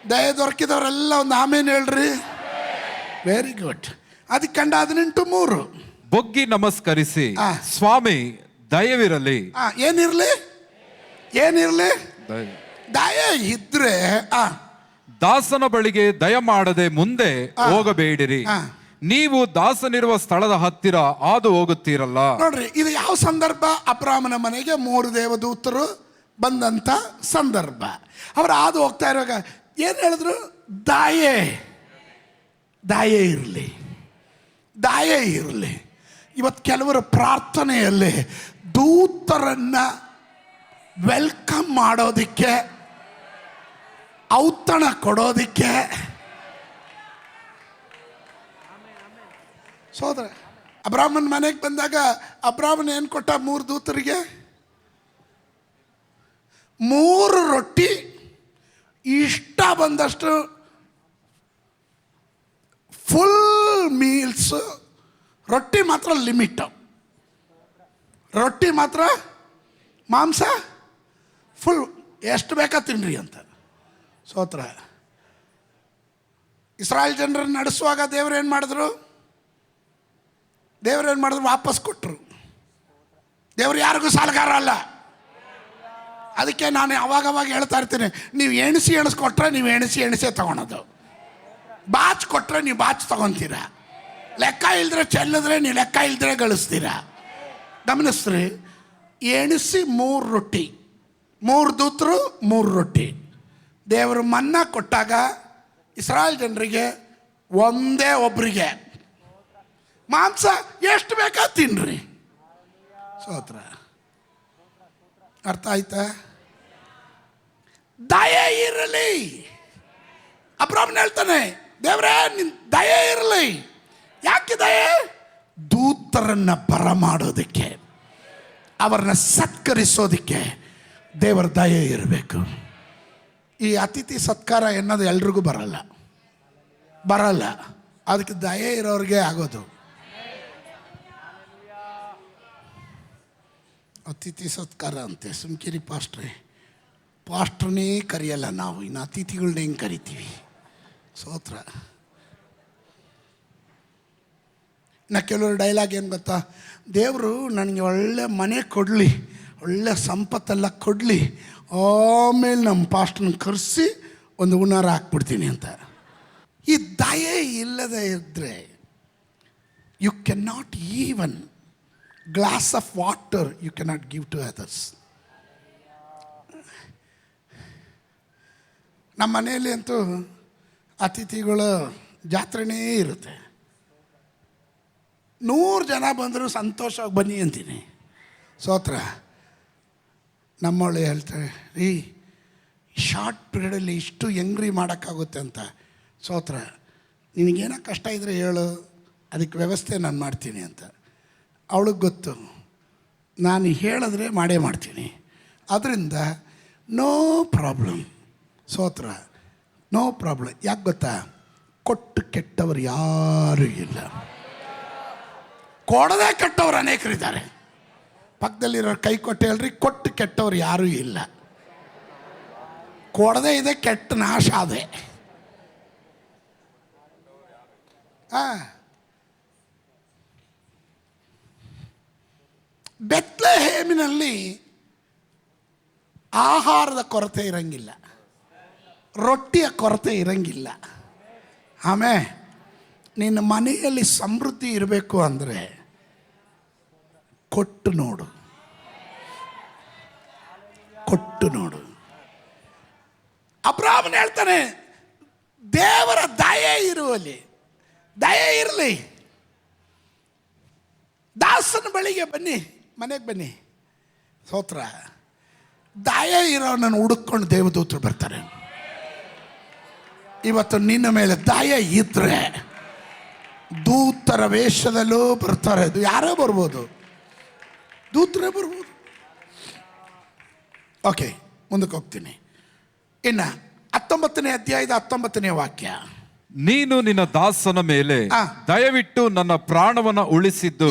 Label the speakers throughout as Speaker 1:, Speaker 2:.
Speaker 1: ದಯ ದೊರಕಿದವರೆಲ್ಲ ಒಂದು ಆಮೇಲೆ ಹೇಳ್ರಿ. Very good. ಅದಕ್ಕೆ ಕಂಡ 18:3
Speaker 2: ಬೊಗ್ಗಿ ನಮಸ್ಕರಿಸಿ ಸ್ವಾಮಿ ದಯವಿರಲಿ.
Speaker 1: ಏನಿರ್ಲಿ ದಯ ಇದ್ರೆ
Speaker 2: ದಾಸನ ಬಳಿಗೆ ದಯ ಮಾಡದೆ ಮುಂದೆ ಹೋಗಬೇಡಿರಿ. ನೀವು ದಾಸನಿರುವ ಸ್ಥಳದ ಹತ್ತಿರ ಹಾದು ಹೋಗುತ್ತೀರಲ್ಲ.
Speaker 1: ನೋಡ್ರಿ, ಇದು ಯಾವ ಸಂದರ್ಭ? ಅಬ್ರಾಮನ ಮನೆಗೆ 3 ದೇವದೂತರು ಬಂದಂತ ಸಂದರ್ಭ. ಅವ್ರು ಹಾದು ಹೋಗ್ತಾ ಇರುವಾಗ ಏನು ಹೇಳಿದ್ರು? ದಾಯೆ ಇರಲಿ. ಇವತ್ತು ಕೆಲವರ ಪ್ರಾರ್ಥನೆಯಲ್ಲಿ ದೂತರನ್ನ ವೆಲ್ಕಮ್ ಮಾಡೋದಿಕ್ಕೆ, ಔತಣ ಕೊಡೋದಿಕ್ಕೆ, ಸೋದರ ಅಬ್ರಾಹ್ಮನ್ ಮನೆಗೆ ಬಂದಾಗ ಅಬ್ರಾಹ್ಮನ್ ಏನು ಕೊಟ್ಟ? 3 ದೂತರಿಗೆ 3 ರೊಟ್ಟಿ, ಇಷ್ಟ ಬಂದಷ್ಟು ಫುಲ್ ಮೀಲ್ಸ್. ರೊಟ್ಟಿ ಮಾತ್ರ ಲಿಮಿಟ್, ಮಾಂಸ ಫುಲ್ ಎಷ್ಟು ಬೇಕಾ ತಿನ್ರಿ ಅಂತ. ಸೋತ್ರ ಇಸ್ರಾಯೇಲ್ ಜನರನ್ನು ನಡೆಸುವಾಗ ದೇವ್ರೇನು ಮಾಡಿದ್ರು? ವಾಪಸ್ ಕೊಟ್ಟರು. ದೇವರು ಯಾರಿಗೂ ಸಾಲಗಾರ ಅಲ್ಲ. ಅದಕ್ಕೆ ನಾನು ಅವಾಗವಾಗ ಹೇಳ್ತಾ ಇರ್ತೀನಿ, ನೀವು ಎಣಿಸ್ಕೊಟ್ರೆ ನೀವು ಎಣಿಸೇ ತಗೊಳೋದು, ಬಾಚ್ ಕೊಟ್ಟರೆ ನೀವು ಬಾಚ್ ತಗೊತೀರ, ಲೆಕ್ಕ ಇಲ್ದ್ರೆ ಚೆಲ್ಲಿದ್ರೆ ನೀವು ಲೆಕ್ಕ ಇಲ್ದ್ರೆ ಗಳಿಸ್ತೀರ. ಗಮನಿಸ್ರಿ, ಎಣಿಸಿ 3 ರೊಟ್ಟಿ, 3 ದೂತರು 3 ರೊಟ್ಟಿ. ದೇವರು ಮನ್ನಾ ಕೊಟ್ಟಾಗ ಇಸ್ರಾಯೇಲ್ ಜನರಿಗೆ ಒಂದೇ ಒಬ್ಬರಿಗೆ ಮಾಂಸ ಎಷ್ಟು ಬೇಕಾ ತಿನ್ರಿ. ಸ್ತೋತ್ರ. ಅರ್ಥ ಆಯ್ತಾ? ದಯ ಇರಲಿ. ಅಬ್ರಾಹ್ಮಣ ಹೇಳ್ತಾನೆ, ದೇವರೇ ನಿನ್ ದಯ ಇರಲಿ. ಯಾಕೆ ದಯೆ? ದೂತರನ್ನ ಬರಮಾಡೋದಕ್ಕೆ, ಅವರನ್ನ ಸತ್ಕರಿಸೋದಕ್ಕೆ ದೇವರ ದಯೆ ಇರಬೇಕು. ಈ ಅತಿಥಿ ಸತ್ಕಾರ ಎನ್ನೋದು ಎಲ್ರಿಗೂ ಬರಲ್ಲ. ಅದಕ್ಕೆ ದಯೆ ಇರೋರಿಗೆ ಆಗೋದು. ಅತಿಥಿ ಸತ್ಕಾರ ಅಂತೆ. ಸುಮ್ಕಿರಿ ಪಾಸ್ಟ್ರನೇ ಕರೆಯಲ್ಲ ನಾವು, ಇನ್ನು ಅತಿಥಿಗಳನ್ನ ಹೆಂಗೆ ಕರಿತೀವಿ? ಸ್ತೋತ್ರ. ಇನ್ನು ಕೆಲವರು ಡೈಲಾಗ್ ಏನು ಗೊತ್ತಾ? ದೇವರು ನನಗೆ ಒಳ್ಳೆ ಮನೆ ಕೊಡಲಿ, ಒಳ್ಳೆ ಸಂಪತ್ತೆಲ್ಲ ಕೊಡಲಿ, ಆಮೇಲೆ ನಮ್ಮ ಪಾಸ್ಟ್ರನ್ನ ಕರೆಸಿ ಒಂದು ಹುನ್ನಾರ ಹಾಕ್ಬಿಡ್ತೀನಿ ಅಂತ. ಈ ದಯೆ ಇಲ್ಲದೆ ಇದ್ದರೆ you can not even glass of water you cannot give to others. ನಮ್ಮ ಮನೆಯಲ್ಲಿ ಅಂತೂ ಅತಿಥಿಗಳ ಜಾತ್ರೆನೇ ಇರುತ್ತೆ. 100 ಜನ ಬಂದರೂ ಸಂತೋಷವಾಗಿ ಬನ್ನಿ ಅಂತೀನಿ. ಸ್ತೋತ್ರ. ನಮ್ಮವಳು ಹೇಳ್ತಾರೆ, ರೀ ಶಾರ್ಟ್ ಪೀರಿಯಡಲ್ಲಿ ಇಷ್ಟು ಹೆಂಗ್ರಿ ಮಾಡೋಕ್ಕಾಗುತ್ತೆ ಅಂತ. ಸ್ತೋತ್ರ. ನಿನಗೇನೋ ಕಷ್ಟ ಇದ್ದರೆ ಹೇಳು, ಅದಕ್ಕೆ ವ್ಯವಸ್ಥೆ ನಾನು ಮಾಡ್ತೀನಿ ಅಂತ. ಅವಳಿಗೆ ಗೊತ್ತು, ನಾನು ಹೇಳಿದ್ರೆ ಮಾಡೇ ಮಾಡ್ತೀನಿ. ಅದರಿಂದ ನೋ ಪ್ರಾಬ್ಲಮ್. ಸ್ತೋತ್ರ. No problem. ಯಾಕೆ ಗೊತ್ತಾ? ಕೊಟ್ಟು ಕೆಟ್ಟವರು ಯಾರೂ ಇಲ್ಲ, ಕೊಡದೆ ಕೆಟ್ಟವ್ರು ಅನೇಕರಿದ್ದಾರೆ. ಪಕ್ಕದಲ್ಲಿರೋ ಕೈ ಕೊಟ್ಟು ಹೇಳ್ರಿ, ಕೊಟ್ಟು ಕೆಟ್ಟವ್ರು ಯಾರೂ ಇಲ್ಲ. ಕೊಡದೆ ಇದೆ, ಕೆಟ್ಟ ನಾಶ ಅದೇ. ಬೆತ್ಲೆಹೇಮಿನಲ್ಲಿ ಆಹಾರದ ಕೊರತೆ ಇರಂಗಿಲ್ಲ, ರೊಟ್ಟಿಯ ಕೊರತೆ ಇರಂಗಿಲ್ಲ. ಆಮೇಲೆ ನಿನ್ನ ಮನೆಯಲ್ಲಿ ಸಮೃದ್ಧಿ ಇರಬೇಕು ಅಂದರೆ ಕೊಟ್ಟು ನೋಡು. ಅಬ್ರಾಹ್ಮಣ ಹೇಳ್ತಾನೆ, ದೇವರ ದಯೆ ಇರಲಿ. ದಾಸನ ಬಳಿಗೆ ಬನ್ನಿ, ಮನೆಗೆ ಬನ್ನಿ. ಸ್ತೋತ್ರ. ದಯೆ ಇರೋನನ್ನು ಹುಡುಕೊಂಡು ದೇವದೂತರು ಬರ್ತಾರೆ. ಇವತ್ತು ನಿನ್ನ ಮೇಲೆ ದಯೆ ಇದ್ರೆ ದೂತರ ವೇಷದಲ್ಲೂ ಬರ್ತಾರೆ. ಯಾರೋ ಬರ್ಬೋದು, ದೂತರೇ ಬರ್ಬೋದು. ಓಕೆ, ಮುಂದಕ್ಕೆ ಹೋಗ್ತೀನಿ. ಇನ್ನು 19ನೇ ಅಧ್ಯಾಯದ 19ನೇ ವಾಕ್ಯ.
Speaker 2: ನೀನು ನಿನ್ನ ದಾಸನ ಮೇಲೆ ದಯವಿಟ್ಟು ನನ್ನ ಪ್ರಾಣವನ್ನು ಉಳಿಸಿದ್ದು.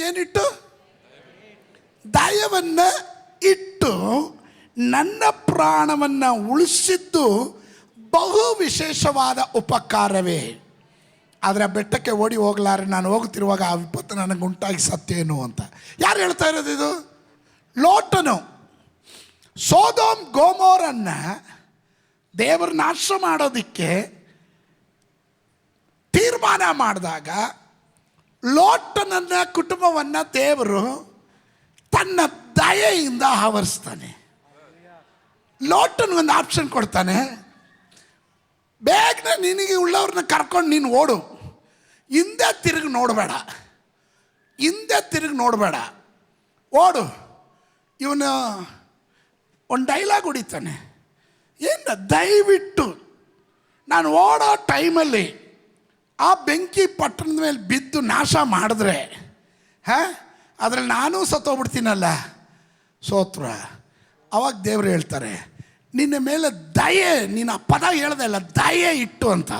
Speaker 1: ಏನಿಟ್ಟು? ದಯವನ್ನ ಇಟ್ಟು ನನ್ನ ಪ್ರಾಣವನ್ನ ಉಳಿಸಿದ್ದು ಬಹು ವಿಶೇಷವಾದ ಉಪಕಾರವೇ. ಆದರೆ ಬೆಟ್ಟಕ್ಕೆ ಓಡಿ ಹೋಗಲಾರೆ, ನಾನು ಹೋಗ್ತಿರುವಾಗ ಆ ವಿಪತ್ತು ನನಗೆ ಉಂಟಾಗಿ ಸತ್ತೇನು ಅಂತ. ಯಾರು ಹೇಳ್ತಾ ಇರೋದು ಇದು? ಲೋಟನು. ಸೋದೋಮ್ ಗೋಮೋರನ್ನು ದೇವರು ನಾಶ ಮಾಡೋದಕ್ಕೆ ತೀರ್ಮಾನ ಮಾಡಿದಾಗ ಲೋಟನನ್ನ ಕುಟುಂಬವನ್ನು ದೇವರು ತನ್ನ ದಯೆಯಿಂದ ಆವರಿಸ್ತಾನೆ. ಲೋಟನ್ಗೊಂದು ಆಪ್ಷನ್ ಕೊಡ್ತಾನೆ, ಬೇಗನೆ ನಿನಗೆ ಉಳ್ಳವ್ರನ್ನ ಕರ್ಕೊಂಡು ನೀನು ಓಡು, ಹಿಂದೆ ತಿರುಗಿ ನೋಡಬೇಡ, ಹಿಂದೆ ತಿರುಗಿ ನೋಡಬೇಡ, ಓಡು. ಇವನು ಒಂದು ಡೈಲಾಗ್ ಹೊಡಿತಾನೆ, ಏನು ದಯವಿಟ್ಟು ನಾನು ಓಡೋ ಟೈಮಲ್ಲಿ ಆ ಬೆಂಕಿ ಪಟ್ಟಣದ ಮೇಲೆ ಬಿದ್ದು ನಾಶ ಮಾಡಿದ್ರೆ ಅದರಲ್ಲಿ ನಾನೂ ಸತ್ತೋಗ್ಬಿಡ್ತೀನಲ್ಲ. ಸ್ತೋತ್ರ. ಅವಾಗ ದೇವರು ಹೇಳ್ತಾರೆ, ನಿನ್ನ ಮೇಲೆ ದಯೆ, ನೀನು ಆ ಪದ ಹೇಳ್ದೆ ಅಲ್ಲ, ದಯೆ ಇಟ್ಟು ಅಂತ.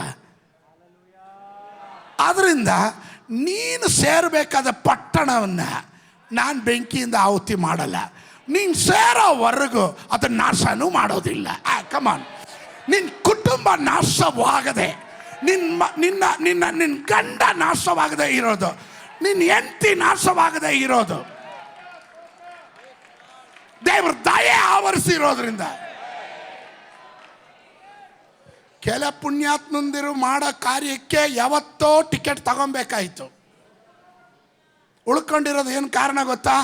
Speaker 1: ಆದ್ದರಿಂದ ನೀನು ಸೇರಬೇಕಾದ ಪಟ್ಟಣವನ್ನು ನಾನು ಬೆಂಕಿಯಿಂದ ಆಹುತಿ ಮಾಡಲ್ಲ. ನೀನು ಸೇರೋವರೆಗೂ ಅದನ್ನು ನಾಶನೂ ಮಾಡೋದಿಲ್ಲ. ಕಮಾನ್. ನಿನ್ನ ಕುಟುಂಬ ನಾಶವಾಗದೆ, ನಿನ್ನ ಗಂಡ ನಾಶವಾಗದೆ ಇರೋದು, ನಿನ್ನ ಹೆಂಡತಿ ನಾಶವಾಗದೆ ಇರೋದು ದೇವ್ರ ದಯೆ ಆವರಿಸಿರೋದ್ರಿಂದ. ಕೆಲ ಪುಣ್ಯಾತ್ಮಂದಿರು ಮಾಡೋ ಕಾರ್ಯಕ್ಕೆ ಯಾವತ್ತೋ ಟಿಕೆಟ್ ತಗೊಬೇಕಾಯ್ತು. ಉಳ್ಕೊಂಡಿರೋದು ಏನು ಕಾರಣ ಗೊತ್ತಾ?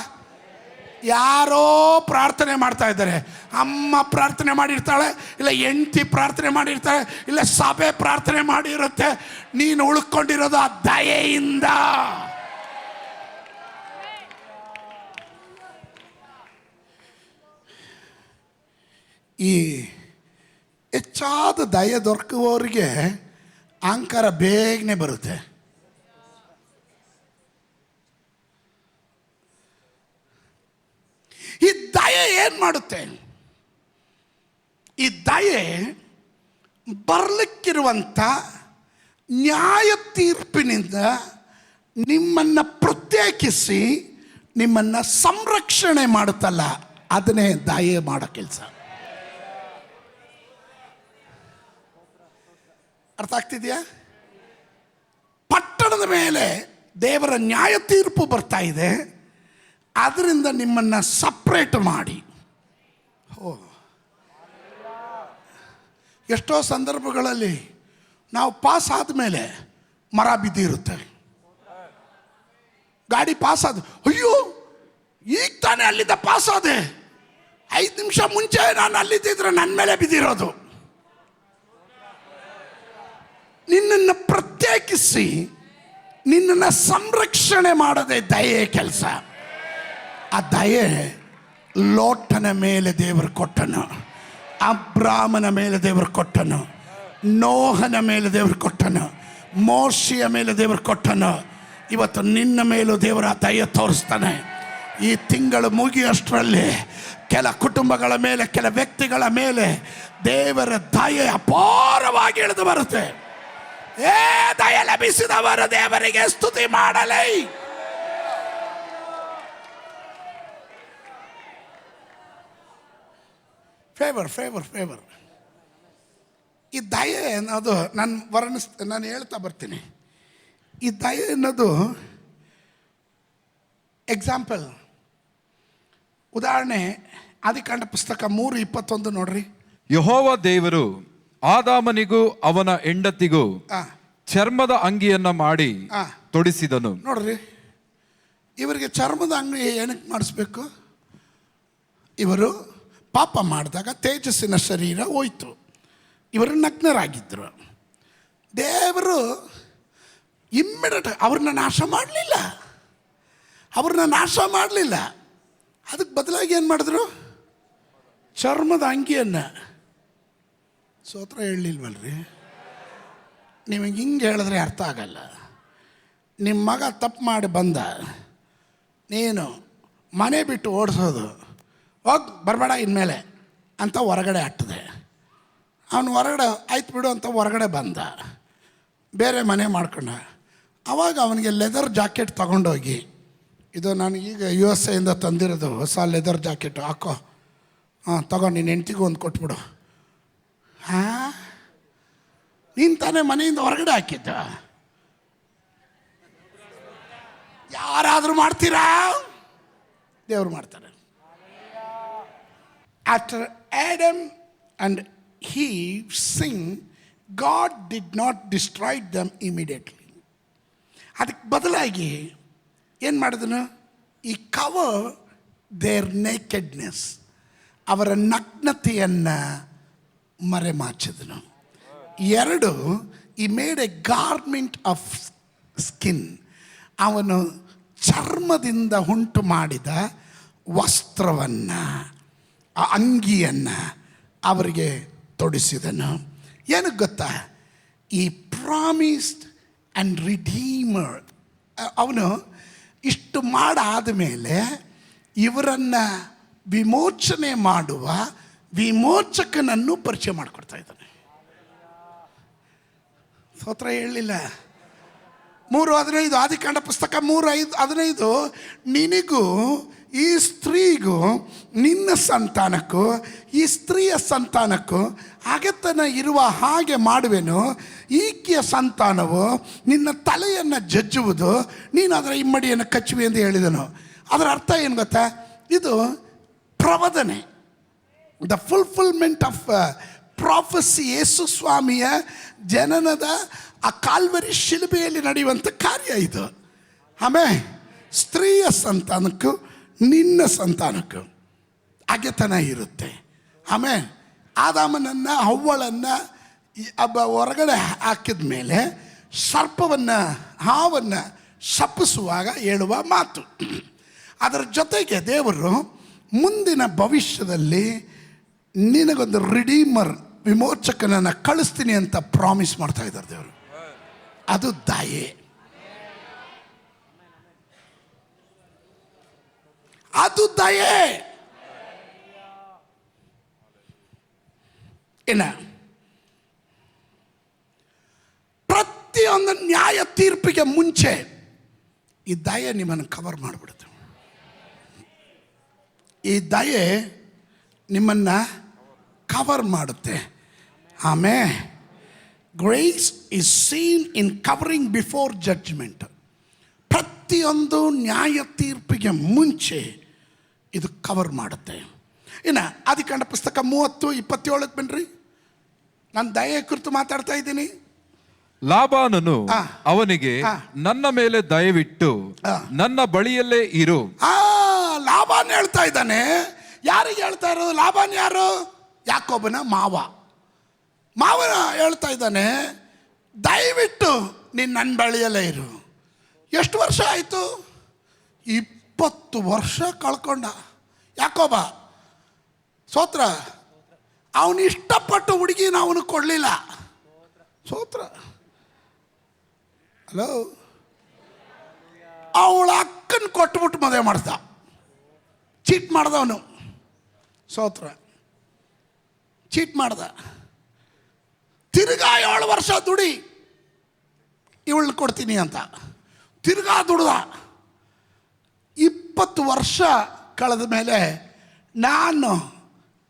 Speaker 1: ಯಾರೋ ಪ್ರಾರ್ಥನೆ ಮಾಡ್ತಾ ಇದ್ದಾರೆ. ಅಮ್ಮ ಪ್ರಾರ್ಥನೆ ಮಾಡಿರ್ತಾಳೆ, ಇಲ್ಲ ಹೆಂಡತಿ ಪ್ರಾರ್ಥನೆ ಮಾಡಿರ್ತಾಳೆ, ಇಲ್ಲ ಸಭೆ ಪ್ರಾರ್ಥನೆ ಮಾಡಿರುತ್ತೆ. ನೀನು ಉಳ್ಕೊಂಡಿರೋದು ಆ ದಯೆಯಿಂದ. ಈ ಹೆಚ್ಚಾದ ದಯೆ ದೊರಕುವವರಿಗೆ ಅಹಂಕಾರ ಬೇಗನೆ ಬರುತ್ತೆ. ಈ ದಯೆ ಏನು ಮಾಡುತ್ತೆ? ಈ ದಯೆ ಬರಲಿಕ್ಕಿರುವಂಥ ನ್ಯಾಯ ತೀರ್ಪಿನಿಂದ ನಿಮ್ಮನ್ನು ಪ್ರತ್ಯೇಕಿಸಿ ನಿಮ್ಮನ್ನು ಸಂರಕ್ಷಣೆ ಮಾಡುತ್ತಲ್ಲ, ಅದನ್ನೇ ದಯೆ ಮಾಡೋ ಕೆಲಸ. ಅರ್ಥ ಆಗ್ತಿದೆಯಾ? ಪಟ್ಟಣದ ಮೇಲೆ ದೇವರ ನ್ಯಾಯ ತೀರ್ಪು ಬರ್ತಾ ಇದೆ, ಅದರಿಂದ ನಿಮ್ಮನ್ನು ಸಪ್ರೇಟ್ ಮಾಡಿ. ಎಷ್ಟೋ ಸಂದರ್ಭಗಳಲ್ಲಿ ನಾವು ಪಾಸ್ ಆದಮೇಲೆ ಮರ ಬಿದ್ದಿರುತ್ತೆ. ಗಾಡಿ ಪಾಸ್ ಆದ, ಅಯ್ಯೋ ಈಗ ತಾನೇ ಅಲ್ಲಿದ್ದ ಪಾಸ್ ಆದೆ, 5 ನಿಮಿಷ ಮುಂಚೆ ನಾನು ಅಲ್ಲಿದ್ದಿದ್ರೆ ನನ್ನ ಮೇಲೆ ಬಿದ್ದಿರೋದು. ನಿನ್ನನ್ನು ಪ್ರತ್ಯೇಕಿಸಿ ನಿನ್ನನ್ನು ಸಂರಕ್ಷಣೆ ಮಾಡೋದೇ ದಯೆ ಕೆಲಸ. ಆ ದಯೆ ಲೋಟನ ಮೇಲೆ ದೇವರು ಕೊಟ್ಟನು, ಅಬ್ರಾಮನ ಮೇಲೆ ದೇವರು ಕೊಟ್ಟನು, ನೋಹನ ಮೇಲೆ ದೇವರು ಕೊಟ್ಟನು, ಮೋಶೆಯ ಮೇಲೆ ದೇವರು ಕೊಟ್ಟನು. ಇವತ್ತು ನಿನ್ನ ಮೇಲೂ ದೇವರ ದಯೆ ತೋರಿಸ್ತಾನೆ. ಈ ತಿಂಗಳು ಮುಗಿಯೋಷ್ಟರಲ್ಲಿ ಕೆಲ ಕುಟುಂಬಗಳ ಮೇಲೆ, ಕೆಲ ವ್ಯಕ್ತಿಗಳ ಮೇಲೆ ದೇವರ ದಯೆ ಅಪಾರವಾಗಿ ಇಳಿದು ಬರುತ್ತೆ. ದಯೆ ಲಭಿಸಿದವರು ದೇವರಿಗೆ ಸ್ತುತಿ ಮಾಡಲೇ. Favour favour favour. ಈ ದಯೆ ಅನ್ನೋದು ನಾನು ಹೇಳ್ತಾ ಬರ್ತೀನಿ. ಈ ದಯೆ ಅನ್ನೋದು ಎಕ್ಸಾಂಪಲ್, ಉದಾಹರಣೆ ಆದಿಕಾಂಡ ಪುಸ್ತಕ 3:21 ನೋಡ್ರಿ.
Speaker 2: ಯೆಹೋವ ದೇವರು ಆದಾಮನಿಗೂ ಅವನ ಹೆಂಡತಿಗೂ ಚರ್ಮದ ಅಂಗಿಯನ್ನ ಮಾಡಿ ತೊಡಿಸಿದನು.
Speaker 1: ನೋಡ್ರಿ, ಇವರಿಗೆ ಚರ್ಮದ ಅಂಗಿ ಏನಕ್ಕೆ ಮಾಡಿಸ್ಬೇಕು? ಇವರು ಪಾಪ ಮಾಡಿದಾಗ ತೇಜಸ್ಸಿನ ಶರೀರ ಹೋಯ್ತು, ಇವರು ನಗ್ನರಾಗಿದ್ದರು. ದೇವರು ಇಮ್ಮಿಡಿಯೇಟ್ ಅವ್ರನ್ನ ನಾಶ ಮಾಡಲಿಲ್ಲ. ಅದಕ್ಕೆ ಬದಲಾಗಿ ಏನು ಮಾಡಿದ್ರು? ಚರ್ಮದ ಅಂಗಿಯನ್ನು. ಸ್ತೋತ್ರ ಹೇಳಲಿಲ್ವಲ್ರಿ? ನಿಮಗೆ ಹಿಂಗೆ ಹೇಳಿದ್ರೆ ಅರ್ಥ ಆಗಲ್ಲ. ನಿಮ್ಮ ಮಗ ತಪ್ಪು ಮಾಡಿ ಬಂದ, ನೀನು ಮನೆ ಬಿಟ್ಟು ಓಡಿಸೋದು, ಹೋಗಿ ಬರಬೇಡ ಇನ್ಮೇಲೆ ಅಂತ ಹೊರಗಡೆ ಅಟ್ಟಿದೆ. ಅವನು ಹೊರಗಡೆ ಆಯ್ತು ಬಿಡು ಅಂತ ಹೊರಗಡೆ ಬಂದ, ಬೇರೆ ಮನೆ ಮಾಡ್ಕೊಂಡ. ಆವಾಗ ಅವನಿಗೆ ಲೆದರ್ ಜಾಕೆಟ್ ತಗೊಂಡೋಗಿ, ಇದು ನಾನು ಈಗ USA ತಂದಿರೋದು ಹೊಸ ಲೆದರ್ ಜಾಕೆಟು, ಹಾಕೋ, ತಗೊಂಡು ನಿನ್ನ ಹೆಂಡ್ತಿಗೂ ಒಂದು ಕೊಟ್ಬಿಡು. ನೀನು ತಾನೇ ಮನೆಯಿಂದ ಹೊರಗಡೆ ಹಾಕಿದ್ದ. ಯಾರಾದರೂ ಮಾಡ್ತೀರಾ? ದೇವರು ಮಾಡ್ತಾರೆ. After Adam and Eve sinned, God did not destroy them immediately. ಅದಕ್ಕೆ ಬದಲಾಗಿ ಏನು ಮಾಡಿದನು? ಈ ಕವರ್ ದೇರ್ ನೇಕೆಡ್ನೆಸ್, ಅವರ ನಗ್ನತೆಯನ್ನು ಮರೆಮಾಚಿದನು. ಎರಡು, he made A garment of skin, ಅವನು ಚರ್ಮದಿಂದ ಉಂಟು ಮಾಡಿದ ವಸ್ತ್ರವನ್ನು, ಆ ಅಂಗಿಯನ್ನು ಅವರಿಗೆ ತೊಡಿಸಿದನು. ಏನಕ್ಕೆ ಗೊತ್ತಾ? ಈ ಪ್ರಾಮಿಸ್ಡ್ ಆ್ಯಂಡ್ ರಿಡೀಮರ್, ಅವನು ಇಷ್ಟು ಮಾಡಾದ ಮೇಲೆ ಇವರನ್ನು ವಿಮೋಚನೆ ಮಾಡುವ ವಿಮೋಚಕನನ್ನು ಪರಿಚಯ ಮಾಡಿಕೊಡ್ತಾ ಇದ್ದಾನೆ. ಸ್ತೋತ್ರ ಹೇಳಲಿಲ್ಲ? 3:15 ಆದಿಕಾಂಡ ಪುಸ್ತಕ 3:15, ನಿನಗೂ ಈ ಸ್ತ್ರೀಗೂ ನಿನ್ನ ಸಂತಾನಕ್ಕೂ ಈ ಸ್ತ್ರೀಯ ಸಂತಾನಕ್ಕೂ ಅಗೆತನ ಇರುವ ಹಾಗೆ ಮಾಡುವೆನು. ಈಕೆಯ ಸಂತಾನವು ನಿನ್ನ ತಲೆಯನ್ನು ಜಜ್ಜುವುದು, ನೀನು ಅದರ ಇಮ್ಮಡಿಯನ್ನು ಕಚ್ಚುವೆ ಎಂದು ಹೇಳಿದನು. ಅದರ ಅರ್ಥ ಏನು ಗೊತ್ತಾ? ಇದು ಪ್ರವದನೆ, ದ ಫುಲ್ಫಿಲ್ಮೆಂಟ್ ಆಫ್ ಪ್ರಾಫೆಸಿ. ಯೇಸು ಸ್ವಾಮಿಯ ಜನನದ ಆ ಕಾಲ್ವರಿ ಶಿಲುಬೆಯಲ್ಲಿ ನಡೆಯುವಂಥ ಕಾರ್ಯ ಇದು. ಆಮೇಲೆ ಸ್ತ್ರೀಯ ಸಂತಾನಕ್ಕೂ ನಿನ್ನ ಸಂತಾನಕ್ಕೂ ಅಗೆತನ ಇರುತ್ತೆ. ಆಮೇಲೆ ಆದಾಮನನ್ನು ಹವ್ವಳನ್ನು ಹೊರಗಡೆ ಹಾಕಿದ ಮೇಲೆ ಸರ್ಪವನ್ನು ಹಾವನ್ನು ಶಪಿಸುವಾಗ ಹೇಳುವ ಮಾತು. ಅದರ ಜೊತೆಗೆ ದೇವರು ಮುಂದಿನ ಭವಿಷ್ಯದಲ್ಲಿ ನಿನಗೊಂದು ರಿಡೀಮರ್, ವಿಮೋಚಕನನ್ನು ಕಳಿಸ್ತೀನಿ ಅಂತ ಪ್ರಾಮಿಸ್ ಮಾಡ್ತಾ ಇದ್ದಾರೆ ದೇವರು. ಅದು ದಯೆ. ಅದು ದಯೆ. ಇನ್ನ ಪ್ರತಿಯೊಂದು ನ್ಯಾಯ ತೀರ್ಪಿಗೆ ಮುಂಚೆ ಈ ದಯೆ ನಿಮ್ಮನ್ನು ಕವರ್ ಮಾಡಿಬಿಡುತ್ತೆ. ಈ ದಯೆ ನಿಮ್ಮನ್ನು ಕವರ್ ಮಾಡುತ್ತೆ. ಆಮೇಲೆ grace is seen in covering before judgement. ಪ್ರತಿಯೊಂದು ನ್ಯಾಯ ತೀರ್ಪಿಗೆ ಮುಂಚೆ ಇದು ಕವರ್ ಮಾಡುತ್ತೆ. ಇನ್ನು ಆದಿಕಾಂಡ ಪುಸ್ತಕ 30:27 ಬನ್ನಿರಿ. ನಾನು ದಯೆ ಕುರಿತು ಮಾತಾಡ್ತಾ ಇದ್ದೀನಿ.
Speaker 2: ಲಾಬಾನನು ಅವನಿಗೆ, ನನ್ನ ಮೇಲೆ ದಯವಿಟ್ಟು ನನ್ನ ಬಳಿಯಲ್ಲೇ ಇರು.
Speaker 1: ಲಾಬಾನ್ ಹೇಳ್ತಾ ಇದ್ದಾನೆ. ಯಾರಿಗೆ ಹೇಳ್ತಾ ಇರೋದು? ಲಾಬಾನ್ ಯಾರು? ಯಾಕೋಬನ ಮಾವನ ಹೇಳ್ತಾ ಇದ್ದಾನೆ, ದಯವಿಟ್ಟು ನೀನು ನನ್ನ ಬಳಿಯಲ್ಲೇ ಇರು. ಎಷ್ಟು ವರ್ಷ ಆಯಿತು? 20 ವರ್ಷ ಕಳ್ಕೊಂಡ ಯಾಕೋಬ. ಸ್ತೋತ್ರ. ಅವನು ಇಷ್ಟಪಟ್ಟು ಹುಡುಗಿನ ಅವನು ಕೊಡಲಿಲ್ಲ. ಸ್ತೋತ್ರ. ಹಲೋ, ಅವಳ ಅಕ್ಕನ ಕೊಟ್ಬಿಟ್ಟು ಮದುವೆ ಮಾಡ್ದ. ಚೀಟ್ ಮಾಡ್ದವನು. ಸ್ತೋತ್ರ. ಚೀಟ್ ಮಾಡ್ದ. ತಿರ್ಗಾ 7 ವರ್ಷ ದುಡಿ, ಇವಳು ಕೊಡ್ತೀನಿ ಅಂತ ತಿರ್ಗಾ ದುಡ್ದ. 20 ವರ್ಷ ಕಳೆದ ಮೇಲೆ ನಾನು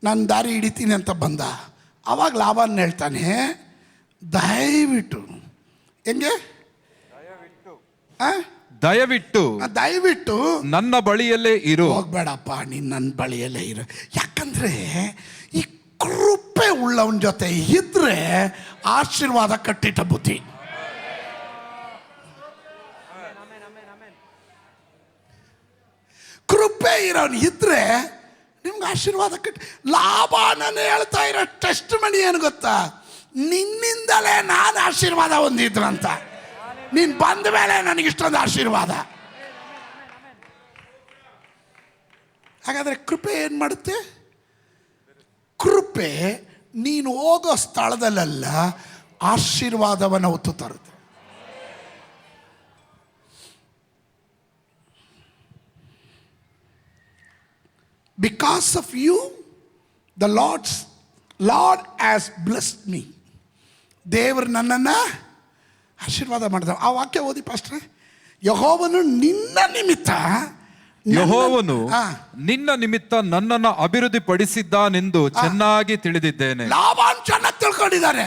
Speaker 1: ನನ್ನ ದಾರಿ ಹಿಡಿತೀನಿ ಅಂತ ಬಂದ. ಅವಾಗ ಲಾಭನ ಹೇಳ್ತಾನೆ, ದಯವಿಟ್ಟು. ಹೆಂಗೆ?
Speaker 2: ದಯವಿಟ್ಟು ನನ್ನ ಬಳಿಯಲ್ಲೇ ಇರು.
Speaker 1: ಹೋಗ್ಬೇಡಪ್ಪ, ನೀನು ನನ್ನ ಬಳಿಯಲ್ಲೇ ಇರು. ಯಾಕಂದ್ರೆ ಈ ಕೃಪೆ ಉಳ್ಳವನ ಜೊತೆ ಇದ್ರೆ ಆಶೀರ್ವಾದ ಕಟ್ಟಿಟ್ಟ ಬುದ್ಧಿ. ಕೃಪೆ ಇರೋನು ಇದ್ರೆ ನಿಮ್ಗೆ ಆಶೀರ್ವಾದ ಕಟ್ಟಿ. ಲಾಭನೇ ಹೇಳ್ತಾ ಇರೋ ಟೆಸ್ಟ್ ಮನಿ ಏನು ಗೊತ್ತಾ? ನಿನ್ನಿಂದಲೇ ನಾನು ಆಶೀರ್ವಾದ ಹೊಂದಿದ್ರಂತ. ನೀನು ಬಂದ ಮೇಲೆ ನನಗಿಷ್ಟೊಂದು ಆಶೀರ್ವಾದ. ಹಾಗಾದ್ರೆ ಕೃಪೆ ಏನು ಮಾಡುತ್ತೆ? ಕೃಪೆ ನೀನು ಹೋಗೋ ಸ್ಥಳದಲ್ಲೆಲ್ಲ ಆಶೀರ್ವಾದವನ್ನು ಹೊತ್ತು ತರುತ್ತೆ. Because of you, the Lord has blessed me. ದೇವರು ನನ್ನನ್ನು ಆಶೀರ್ವಾದ ಮಾಡಿದ. ಆ ವಾಕ್ಯ ಓದಿ ಪಾಸ್ಟ್ರೆ. ಯೆಹೋವನು ನಿನ್ನ ನಿಮಿತ್ತ,
Speaker 2: ಯೆಹೋವನು ನಿನ್ನ ನಿಮಿತ್ತ ನನ್ನನ್ನು ಅಭಿವೃದ್ಧಿ ಪಡಿಸಿದ್ದಾನೆಂದು ಚೆನ್ನಾಗಿ ತಿಳಿದಿದ್ದೇನೆ.
Speaker 1: ಲಾಭಾನ್ ಚೆನ್ನಾಗಿ ತಿಳ್ಕೊಂಡಿದ್ದಾರೆ.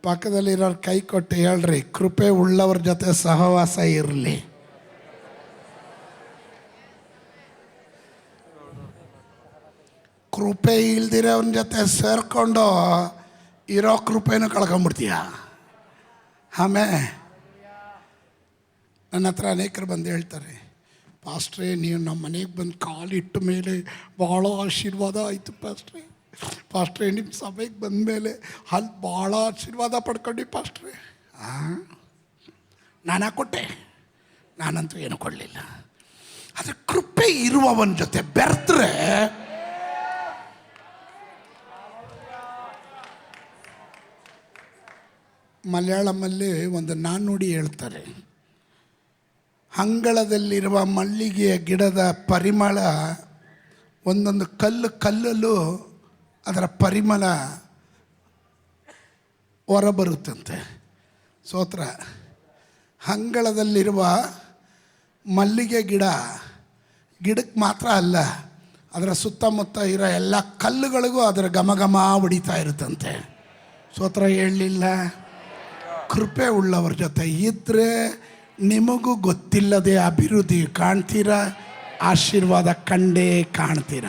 Speaker 1: ಪಕ್ಕದಲ್ಲಿರೋರು ಕೈ ಕೊಟ್ಟು ಹೇಳ್ರಿ, ಕೃಪೆ ಉಳ್ಳವ್ರ ಜೊತೆ ಸಹವಾಸ ಇರಲಿ. ಕೃಪೆ ಇಲ್ದಿರೋವನ ಜೊತೆ ಸೇರ್ಕೊಂಡು ಇರೋ ಕೃಪೆನೂ ಕಳ್ಕೊಂಬಿಡ್ತೀಯ. ಆಮೇಲೆ ನನ್ನ ಹತ್ರ ಅನೇಕರು ಬಂದು ಹೇಳ್ತಾರೆ, ಪಾಸ್ಟ್ರೇ ನೀವು ನಮ್ಮ ಮನೆಗೆ ಬಂದು ಕಾಲಿಟ್ಟ ಮೇಲೆ ಭಾಳ ಆಶೀರ್ವಾದ ಆಯಿತು ಪಾಸ್ಟ್ರೇ ನಿಮ್ಮ ಸಭೆಗೆ ಬಂದ ಮೇಲೆ ಅಲ್ಲಿ ಭಾಳ ಆಶೀರ್ವಾದ ಪಡ್ಕೊಂಡು ಪಾಸ್ಟ್ರೇ. ನಾನು ಕೊಟ್ಟೆ? ನಾನಂತೂ ಏನು ಕೊಡಲಿಲ್ಲ. ಆದರೆ ಕೃಪೆ ಇರುವವನ ಜೊತೆ ಬೆರೆತ್ರೆ ಮಲಯಾಳಮಲ್ಲಿ ಒಂದು ನಾಣ್ಣುಡಿ ಹೇಳ್ತಾರೆ, ಅಂಗಳದಲ್ಲಿರುವ ಮಲ್ಲಿಗೆಯ ಗಿಡದ ಪರಿಮಳ ಒಂದೊಂದು ಕಲ್ಲಲ್ಲೂ ಅದರ ಪರಿಮಳ ಹೊರಬರುತ್ತಂತೆ. ಸ್ತೋತ್ರ. ಅಂಗಳದಲ್ಲಿರುವ ಮಲ್ಲಿಗೆ ಗಿಡಕ್ಕೆ ಮಾತ್ರ ಅಲ್ಲ, ಅದರ ಸುತ್ತಮುತ್ತ ಇರೋ ಎಲ್ಲ ಕಲ್ಲುಗಳಿಗೂ ಅದರ ಘಮ ಹೊಡಿತಾ ಇರುತ್ತಂತೆ. ಸ್ತೋತ್ರ ಹೇಳಲಿಲ್ಲ. ಕೃಪೆ ಉಳ್ಳವ್ರ ಜೊತೆ ಇದ್ದರೆ ನಿಮಗೂ ಗೊತ್ತಿಲ್ಲದೆ ಅಭಿವೃದ್ಧಿ ಕಾಣ್ತೀರ, ಆಶೀರ್ವಾದ ಕಂಡೇ ಕಾಣ್ತೀರ.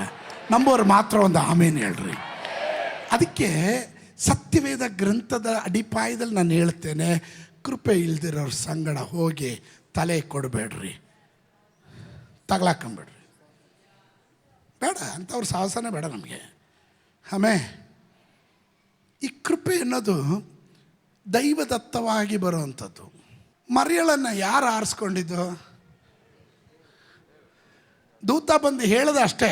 Speaker 1: ನಂಬೋರು ಮಾತ್ರ ಒಂದು ಆಮೇಲೆ ಹೇಳ್ರಿ. ಅದಕ್ಕೆ ಸತ್ಯವೇದ ಗ್ರಂಥದ ಅಡಿಪಾಯದಲ್ಲಿ ನಾನು ಹೇಳ್ತೇನೆ, ಕೃಪೆ ಇಲ್ದಿರೋರ ಸಂಗಡ ಹೋಗಿ ತಲೆ ಕೊಡಬೇಡ್ರಿ, ತಗಲಾಕೊಂಬೇಡ್ರಿ. ಬೇಡ ಅಂಥವ್ರ ಸಾಹಸನೇ ಬೇಡ ನಮಗೆ. ಆಮೇಲೆ ಈ ಕೃಪೆ ಅನ್ನೋದು ದೈವದತ್ತವಾಗಿ ಬರುವಂಥದ್ದು. ಮರಿಯಳನ್ನು ಯಾರು ಆರಿಸ್ಕೊಂಡಿದ್ದು? ದೂತ ಬಂದು ಹೇಳ್ದ ಅಷ್ಟೇ,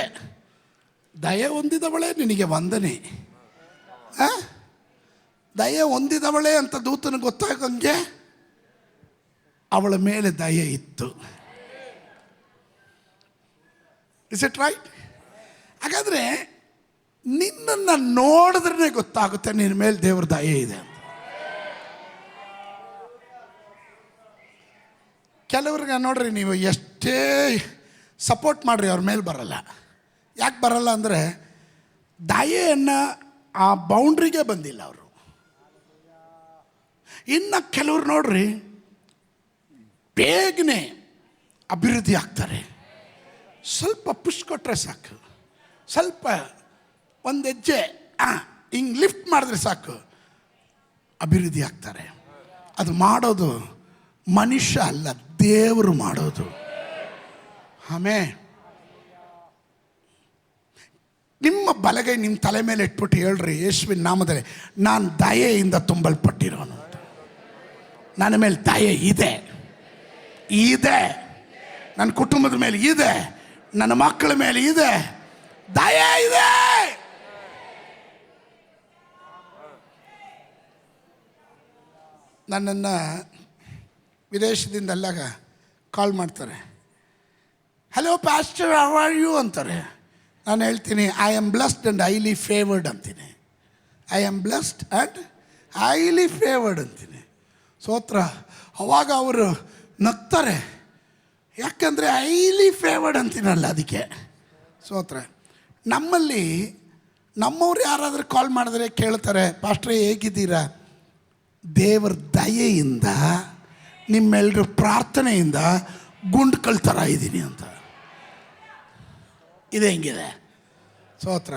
Speaker 1: ದಯೆ ಹೊಂದಿದವಳೇ ನಿನಗೆ ವಂದನೆ. ದಯೆ ಹೊಂದಿದವಳೇ ಅಂತ ದೂತನಿಗೆ ಗೊತ್ತಾಗಂಗೆ ಅವಳ ಮೇಲೆ ದಯೆ ಇತ್ತು. Is it right? ಹಾಗಾದರೆ ನಿನ್ನನ್ನು ನೋಡಿದ್ರೆ ಗೊತ್ತಾಗುತ್ತೆ ನಿನ್ನ ಮೇಲೆ ದೇವ್ರ ದಯೆ ಇದೆ ಅಂತ. ಕೆಲವ್ರಿಗೆ ನೋಡ್ರಿ, ನೀವು ಎಷ್ಟೇ ಸಪೋರ್ಟ್ ಮಾಡಿರಿ ಅವ್ರ ಮೇಲೆ ಬರಲ್ಲ. ಯಾಕೆ ಬರಲ್ಲ ಅಂದರೆ ದಯೆಯನ್ನು ಆ ಬೌಂಡ್ರಿಗೆ ಬಂದಿಲ್ಲ ಅವರು. ಇನ್ನು ಕೆಲವ್ರು ನೋಡ್ರಿ ಬೇಗನೆ ಅಭಿವೃದ್ಧಿ ಆಗ್ತಾರೆ. ಸ್ವಲ್ಪ ಪುಷ್ ಕೊಟ್ಟರೆ ಸಾಕು, ಸ್ವಲ್ಪ ಒಂದು ಹೆಜ್ಜೆ ಹಿಂಗೆ ಲಿಫ್ಟ್ ಮಾಡಿದ್ರೆ ಸಾಕು ಅಭಿವೃದ್ಧಿ ಆಗ್ತಾರೆ. ಅದು ಮಾಡೋದು ಮನುಷ್ಯ ಅಲ್ಲ, ದೇವರು ಮಾಡೋದು. ಆಮೇಲೆ ನಿಮ್ಮ ಬಲಗೈ ನಿಮ್ಮ ತಲೆ ಮೇಲೆ ಇಟ್ಬಿಟ್ಟು ಹೇಳ್ರಿ, ಯೇಸುವಿನ ನಾಮದಲ್ಲಿ ನಾನು ದಯೆಯಿಂದ ತುಂಬಲ್ಪಟ್ಟಿರೋನು. ನನ್ನ ಮೇಲೆ ದಯೆ ಇದೆ, ನನ್ನ ಕುಟುಂಬದ ಮೇಲೆ ಇದೆ, ನನ್ನ ಮಕ್ಕಳ ಮೇಲೆ ಇದೆ, ದಯೆ ಇದೆ. ನನ್ನನ್ನು ವಿದೇಶದಿಂದ ಅಲ್ಲಾಗ ಕಾಲ್ ಮಾಡ್ತಾರೆ, hello pastor how are you ಅಂತಾರೆ. ನಾನು ಹೇಳ್ತೀನಿ, I am blessed and highly favoured ಅಂತೀನಿ. I am blessed and highly favoured ಅಂತೀನಿ. ಸ್ತೋತ್ರ. ಅವಾಗ ಅವರು ನಗ್ತಾರೆ, ಯಾಕಂದರೆ ಹೈಲಿ ಫೇವರ್ಡ್ ಅಂತೀನಲ್ಲ ಅದಕ್ಕೆ. ಸ್ತೋತ್ರ. ನಮ್ಮಲ್ಲಿ ನಮ್ಮವ್ರು ಯಾರಾದರೂ ಕಾಲ್ ಮಾಡಿದ್ರೆ ಕೇಳ್ತಾರೆ, ಪಾಸ್ಟ್ರೇ ಹೇಗಿದ್ದೀರಾ? ದೇವರ ದಯೆಯಿಂದ ನಿಮ್ಮೆಲ್ಲರ ಪ್ರಾರ್ಥನೆಯಿಂದ ಗುಂಡ್ಕಲ್ ಥರ ಇದ್ದೀನಿ ಅಂತ. ಇದು ಹೆಂಗಿದೆ? ಸ್ತೋತ್ರ.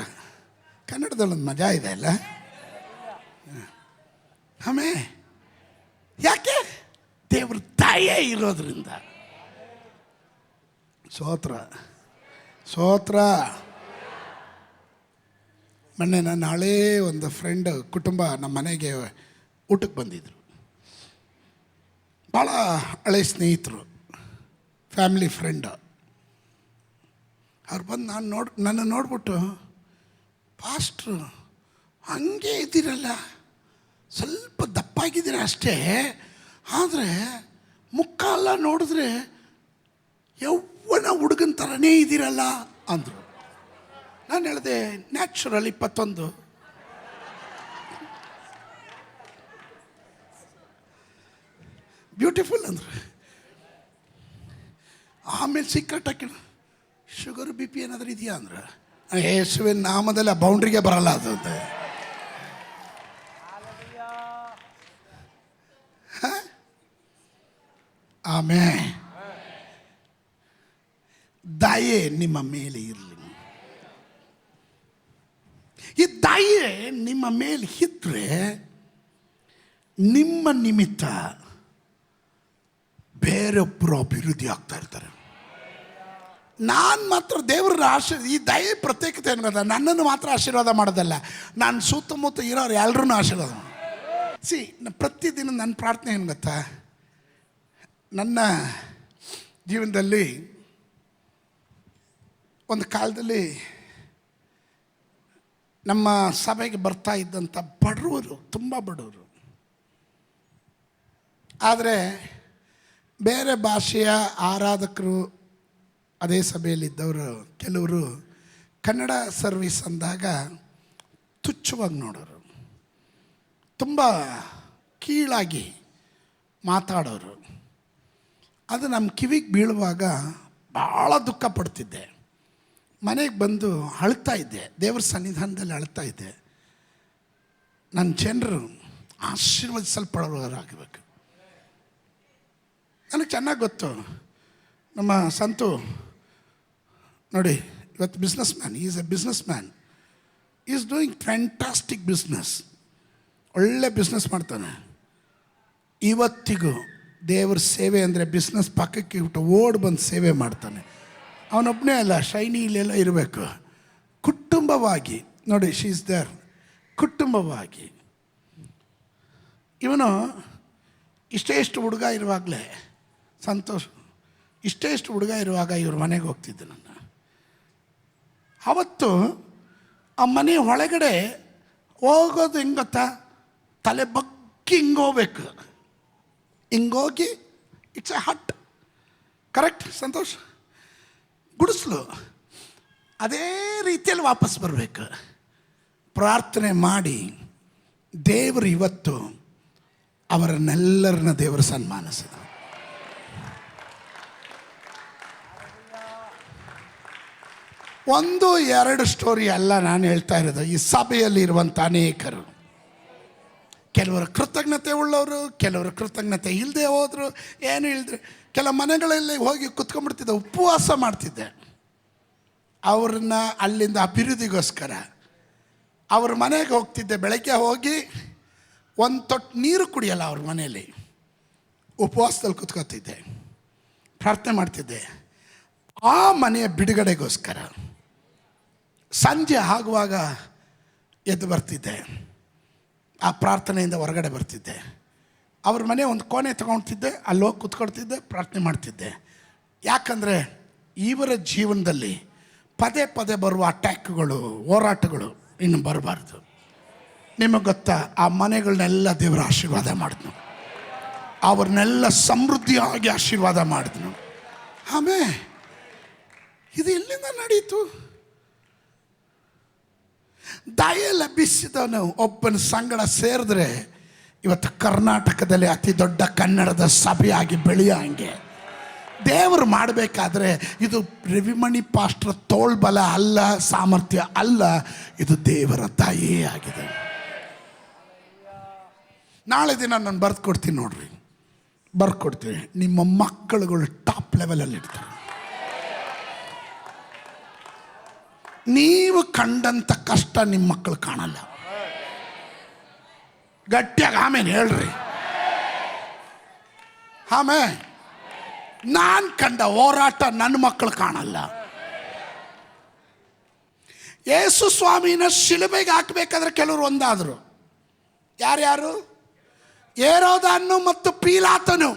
Speaker 1: ಕನ್ನಡದಲ್ಲೊಂದು ಮಜಾ ಇದೆ ಅಲ್ಲ? ಆಮೇಲೆ ಯಾಕೆ? ದೇವ್ರ ದಯೆ ಇರೋದ್ರಿಂದ. ಸ್ತೋತ್ರ. ಮೊನ್ನೆ ನಾನು ಹಳೇ ಒಂದು ಫ್ರೆಂಡ್ ಕುಟುಂಬ ನಮ್ಮ ಮನೆಗೆ ಊಟಕ್ಕೆ ಬಂದಿದ್ದರು. ಭಾಳ ಹಳೆ ಸ್ನೇಹಿತರು, ಫ್ಯಾಮಿಲಿ ಫ್ರೆಂಡ್. ಅವ್ರು ಬಂದು ನನ್ನ ನೋಡ್ಬಿಟ್ಟು, ಪಾಸ್ಟ್ರು ಹಂಗೆ ಇದ್ದೀರಲ್ಲ, ಸ್ವಲ್ಪ ದಪ್ಪಾಗಿದ್ದೀರ ಅಷ್ಟೇ, ಆದರೆ ಮುಖ ಎಲ್ಲ ನೋಡಿದ್ರೆ ಯೌವನ ಹುಡುಗನ ಥರನೇ ಇದ್ದೀರಲ್ಲ ಅಂದರು. ನಾನು ಹೇಳಿದೆ, ನ್ಯಾಚುರಲ್ 21. ಬ್ಯೂಟಿಫುಲ್ ಅಂದರು. ಆಮೇಲೆ ಸೀಕ್ರೆಟ್ ಹಾಕಿ, ಶುಗರ್ ಬಿ ಪಿ ಏನಾದರೂ ಇದೆಯಾ ಅಂದ್ರೆ, ಯೇಸುವಿನ ನಾಮದಲ್ಲಿ ಆ ಬೌಂಡ್ರಿಗೆ ಬರಲ್ಲ ಅದು. ಆಮೇಲೆ ದಯೆ ನಿಮ್ಮ ಮೇಲೆ ಇರಲಿ. ಈ ದಯೆ ನಿಮ್ಮ ಮೇಲೆ ಇದ್ರೆ ನಿಮ್ಮ ನಿಮಿತ್ತ ಬೇರೊಬ್ಬರು ಅಭಿವೃದ್ಧಿ ಆಗ್ತಾ ಇರ್ತಾರೆ. ನಾನು ಮಾತ್ರ ದೇವರ ಆಶೀರ್ವಾದ, ಈ ದಯೆ ಪ್ರತ್ಯೇಕತೆ ಏನು ಗೊತ್ತಾ, ನನ್ನನ್ನು ಮಾತ್ರ ಆಶೀರ್ವಾದ ಮಾಡೋದಲ್ಲ, ನಾನು ಸುತ್ತಮುತ್ತ ಇರೋರು ಎಲ್ಲರೂ ಆಶೀರ್ವಾದ ಪ್ರತಿದಿನ ನನ್ನ ಪ್ರಾರ್ಥನೆ ಏನು ಗೊತ್ತಾ, ನನ್ನ ಜೀವನದಲ್ಲಿ ಒಂದು ಕಾಲದಲ್ಲಿ ನಮ್ಮ ಸಭೆಗೆ ಬರ್ತಾ ಇದ್ದಂಥ ಬಡವರು, ತುಂಬ ಬಡವರು, ಆದರೆ ಬೇರೆ ಭಾಷೆಯ ಆರಾಧಕರು ಅದೇ ಸಭೆಯಲ್ಲಿದ್ದವರು ಕೆಲವರು ಕನ್ನಡ ಸರ್ವಿಸ್ ಅಂದಾಗ ತುಚ್ಛವಾಗಿ ನೋಡೋರು, ತುಂಬ ಕೀಳಾಗಿ ಮಾತಾಡೋರು. ಅದು ನಮ್ಮ ಕಿವಿಗೆ ಬೀಳುವಾಗ ಭಾಳ ದುಃಖ ಪಡ್ತಿದ್ದೆ. ಮನೆಗೆ ಬಂದು ಅಳ್ತಾ ಇದ್ದೆ, ದೇವ್ರ ಸನ್ನಿಧಾನದಲ್ಲಿ ಅಳ್ತಾ ಇದ್ದೆ. ನನ್ನ ಜನರು ಆಶೀರ್ವದಿಸಲ್ಪಡೋರಾಗಬೇಕು. ನನಗೆ ಚೆನ್ನಾಗಿ ಗೊತ್ತು, ನಮ್ಮ ಸಂತು ನೋಡಿ ಇವತ್ತು business man, is A business man, is doing fantastic business, ಒಳ್ಳೆ ಬಿಸ್ನೆಸ್ ಮಾಡ್ತಾನೆ. ಇವತ್ತಿಗೂ ದೇವ್ರ ಸೇವೆ ಅಂದರೆ ಬಿಸ್ನೆಸ್ ಪಕ್ಕಕ್ಕೆ ಇಟ್ಟು ಓಡ್ ಬಂದು ಸೇವೆ ಮಾಡ್ತಾನೆ. ಅವನೊಬ್ಬನೇ ಅಲ್ಲ, ಶೈನಿ ಇಲ್ಲೆಲ್ಲ ಇರಬೇಕು. ಕುಟುಂಬವಾಗಿ ನೋಡಿ, ಶಿ ಇಸ್ ದೇರ್, ಕುಟುಂಬವಾಗಿ. ಇವನು ಇಷ್ಟು ಹುಡುಗ ಇರುವಾಗಲೇ, ಸಂತೋಷ್ ಇಷ್ಟು ಹುಡುಗ ಇರುವಾಗ ಇವ್ರ ಮನೆಗೆ ಹೋಗ್ತಿದ್ದೆ ನಾನು. ಅವತ್ತು ಆ ಮನೆ ಒಳಗಡೆ ಹೋಗೋದು ಹೆಂಗೆ ಗೊತ್ತಾ, ತಲೆ ಬಗ್ಗಿ ಹಿಂಗೋಗ್ಬೇಕು, ಹಿಂಗೋಗಿ it's a hut, correct Santosh, ಗುಡಿಸ್ಲು, ಅದೇ ರೀತಿಯಲ್ಲಿ ವಾಪಸ್ ಬರಬೇಕು. ಪ್ರಾರ್ಥನೆ ಮಾಡಿ ದೇವರು ಇವತ್ತು ಅವರನ್ನೆಲ್ಲರನ್ನ ದೇವರು ಸನ್ಮಾನಿಸಿದ. ಒಂದು ಎರಡು ಸ್ಟೋರಿ ಅಲ್ಲ ನಾನು ಹೇಳ್ತಾ ಇರೋದು. ಈ ಸಭೆಯಲ್ಲಿ ಇರುವಂಥ ಅನೇಕರು, ಕೆಲವರು ಕೃತಜ್ಞತೆ ಉಳ್ಳವರು, ಕೆಲವರು ಕೃತಜ್ಞತೆ ಇಲ್ಲದೆ ಹೋದರು, ಏನು ಇಲ್ಲದ್ರೆ ಕೆಲವು ಮನೆಗಳಲ್ಲಿ ಹೋಗಿ ಕುತ್ಕೊಂಡ್ಬಿಡ್ತಿದ್ದೆ, ಉಪವಾಸ ಮಾಡ್ತಿದ್ದೆ. ಅವ್ರನ್ನ ಅಲ್ಲಿಂದ ಅಭಿವೃದ್ಧಿಗೋಸ್ಕರ ಅವ್ರ ಮನೆಗೆ ಹೋಗ್ತಿದ್ದೆ. ಬೆಳಗ್ಗೆ ಹೋಗಿ ಒಂದು ತೊಟ್ಟು ನೀರು ಕುಡಿಯಲ್ಲ ಅವ್ರ ಮನೆಯಲ್ಲಿ, ಉಪವಾಸದಲ್ಲಿ ಕುತ್ಕೋತಿದ್ದೆ, ಪ್ರಾರ್ಥನೆ ಮಾಡ್ತಿದ್ದೆ ಆ ಮನೆಯ ಬಿಡುಗಡೆಗೋಸ್ಕರ. ಸಂಜೆ ಆಗುವಾಗ ಎದ್ದು ಬರ್ತಿದ್ದೆ, ಆ ಪ್ರಾರ್ಥನೆಯಿಂದ ಹೊರಗಡೆ ಬರ್ತಿದ್ದೆ. ಅವ್ರ ಮನೆ ಒಂದು ಕೋಣೆ ತೊಗೊಳ್ತಿದ್ದೆ, ಅಲ್ಲಿ ಹೋಗಿ ಕುತ್ಕೊಳ್ತಿದ್ದೆ, ಪ್ರಾರ್ಥನೆ ಮಾಡ್ತಿದ್ದೆ. ಯಾಕಂದರೆ ಇವರ ಜೀವನದಲ್ಲಿ ಪದೇ ಪದೇ ಬರುವ ಅಟ್ಯಾಕ್ಗಳು, ಹೋರಾಟಗಳು ಇನ್ನು ಬರಬಾರ್ದು. ನಿಮಗೆ ಗೊತ್ತಾ, ಆ ಮನೆಗಳನ್ನೆಲ್ಲ ದೇವರ ಆಶೀರ್ವಾದ ಮಾಡಿದ್ನು, ಅವ್ರನ್ನೆಲ್ಲ ಸಮೃದ್ಧಿಯಾಗಿ ಆಶೀರ್ವಾದ ಮಾಡಿದ್ನು. ಆಮೇಲೆ ಇದು ಎಲ್ಲಿಂದ ನಡೀತು? ದಯೆ ಲಭಿಸಿದವನು ಒಬ್ಬನ ಸಂಗಡ ಸೇರಿದ್ರೆ ಇವತ್ತು ಕರ್ನಾಟಕದಲ್ಲಿ ಅತಿ ದೊಡ್ಡ ಕನ್ನಡದ ಸಭೆಯಾಗಿ ಬೆಳೆಯೋ ಹಂಗೆ ದೇವರು ಮಾಡಬೇಕಾದ್ರೆ ಇದು ರವಿಮಣಿ ಪಾಸ್ಟರ್ ತೋಳ್ಬಲ ಅಲ್ಲ, ಸಾಮರ್ಥ್ಯ ಅಲ್ಲ, ಇದು ದೇವರ ದಯೆ ಆಗಿದೆ. ನಾಳೆ ದಿನ ನಾನು ಬರ್ಕೊಡ್ತೀನಿ ನೋಡ್ರಿ, ಬರ್ಕೊಡ್ತೀನಿ. ನಿಮ್ಮ ಮಕ್ಕಳುಗಳು ಟಾಪ್ ಲೆವೆಲಲ್ಲಿ ಇರ್ತಾರೆ. ನೀವು ಕಂಡಂಥ ಕಷ್ಟ ನಿಮ್ಮ ಮಕ್ಕಳು ಕಾಣಲ್ಲ. ಗಟ್ಟಿಯಾಗಿ ಆಮೇಲೆ ಹೇಳ್ರಿ. ಆಮೇಲೆ ನಾನು ಕಂಡ ಹೋರಾಟ ನನ್ನ ಮಕ್ಕಳು ಕಾಣಲ್ಲ. ಯೇಸು ಸ್ವಾಮಿನ ಶಿಲುಬೆಗೆ ಹಾಕಬೇಕಾದ್ರೆ ಕೆಲವರು ಒಂದಾದರು. ಯಾರ್ಯಾರು? ಹೇರೋದನು ಮತ್ತು ಪೀಲಾತನು.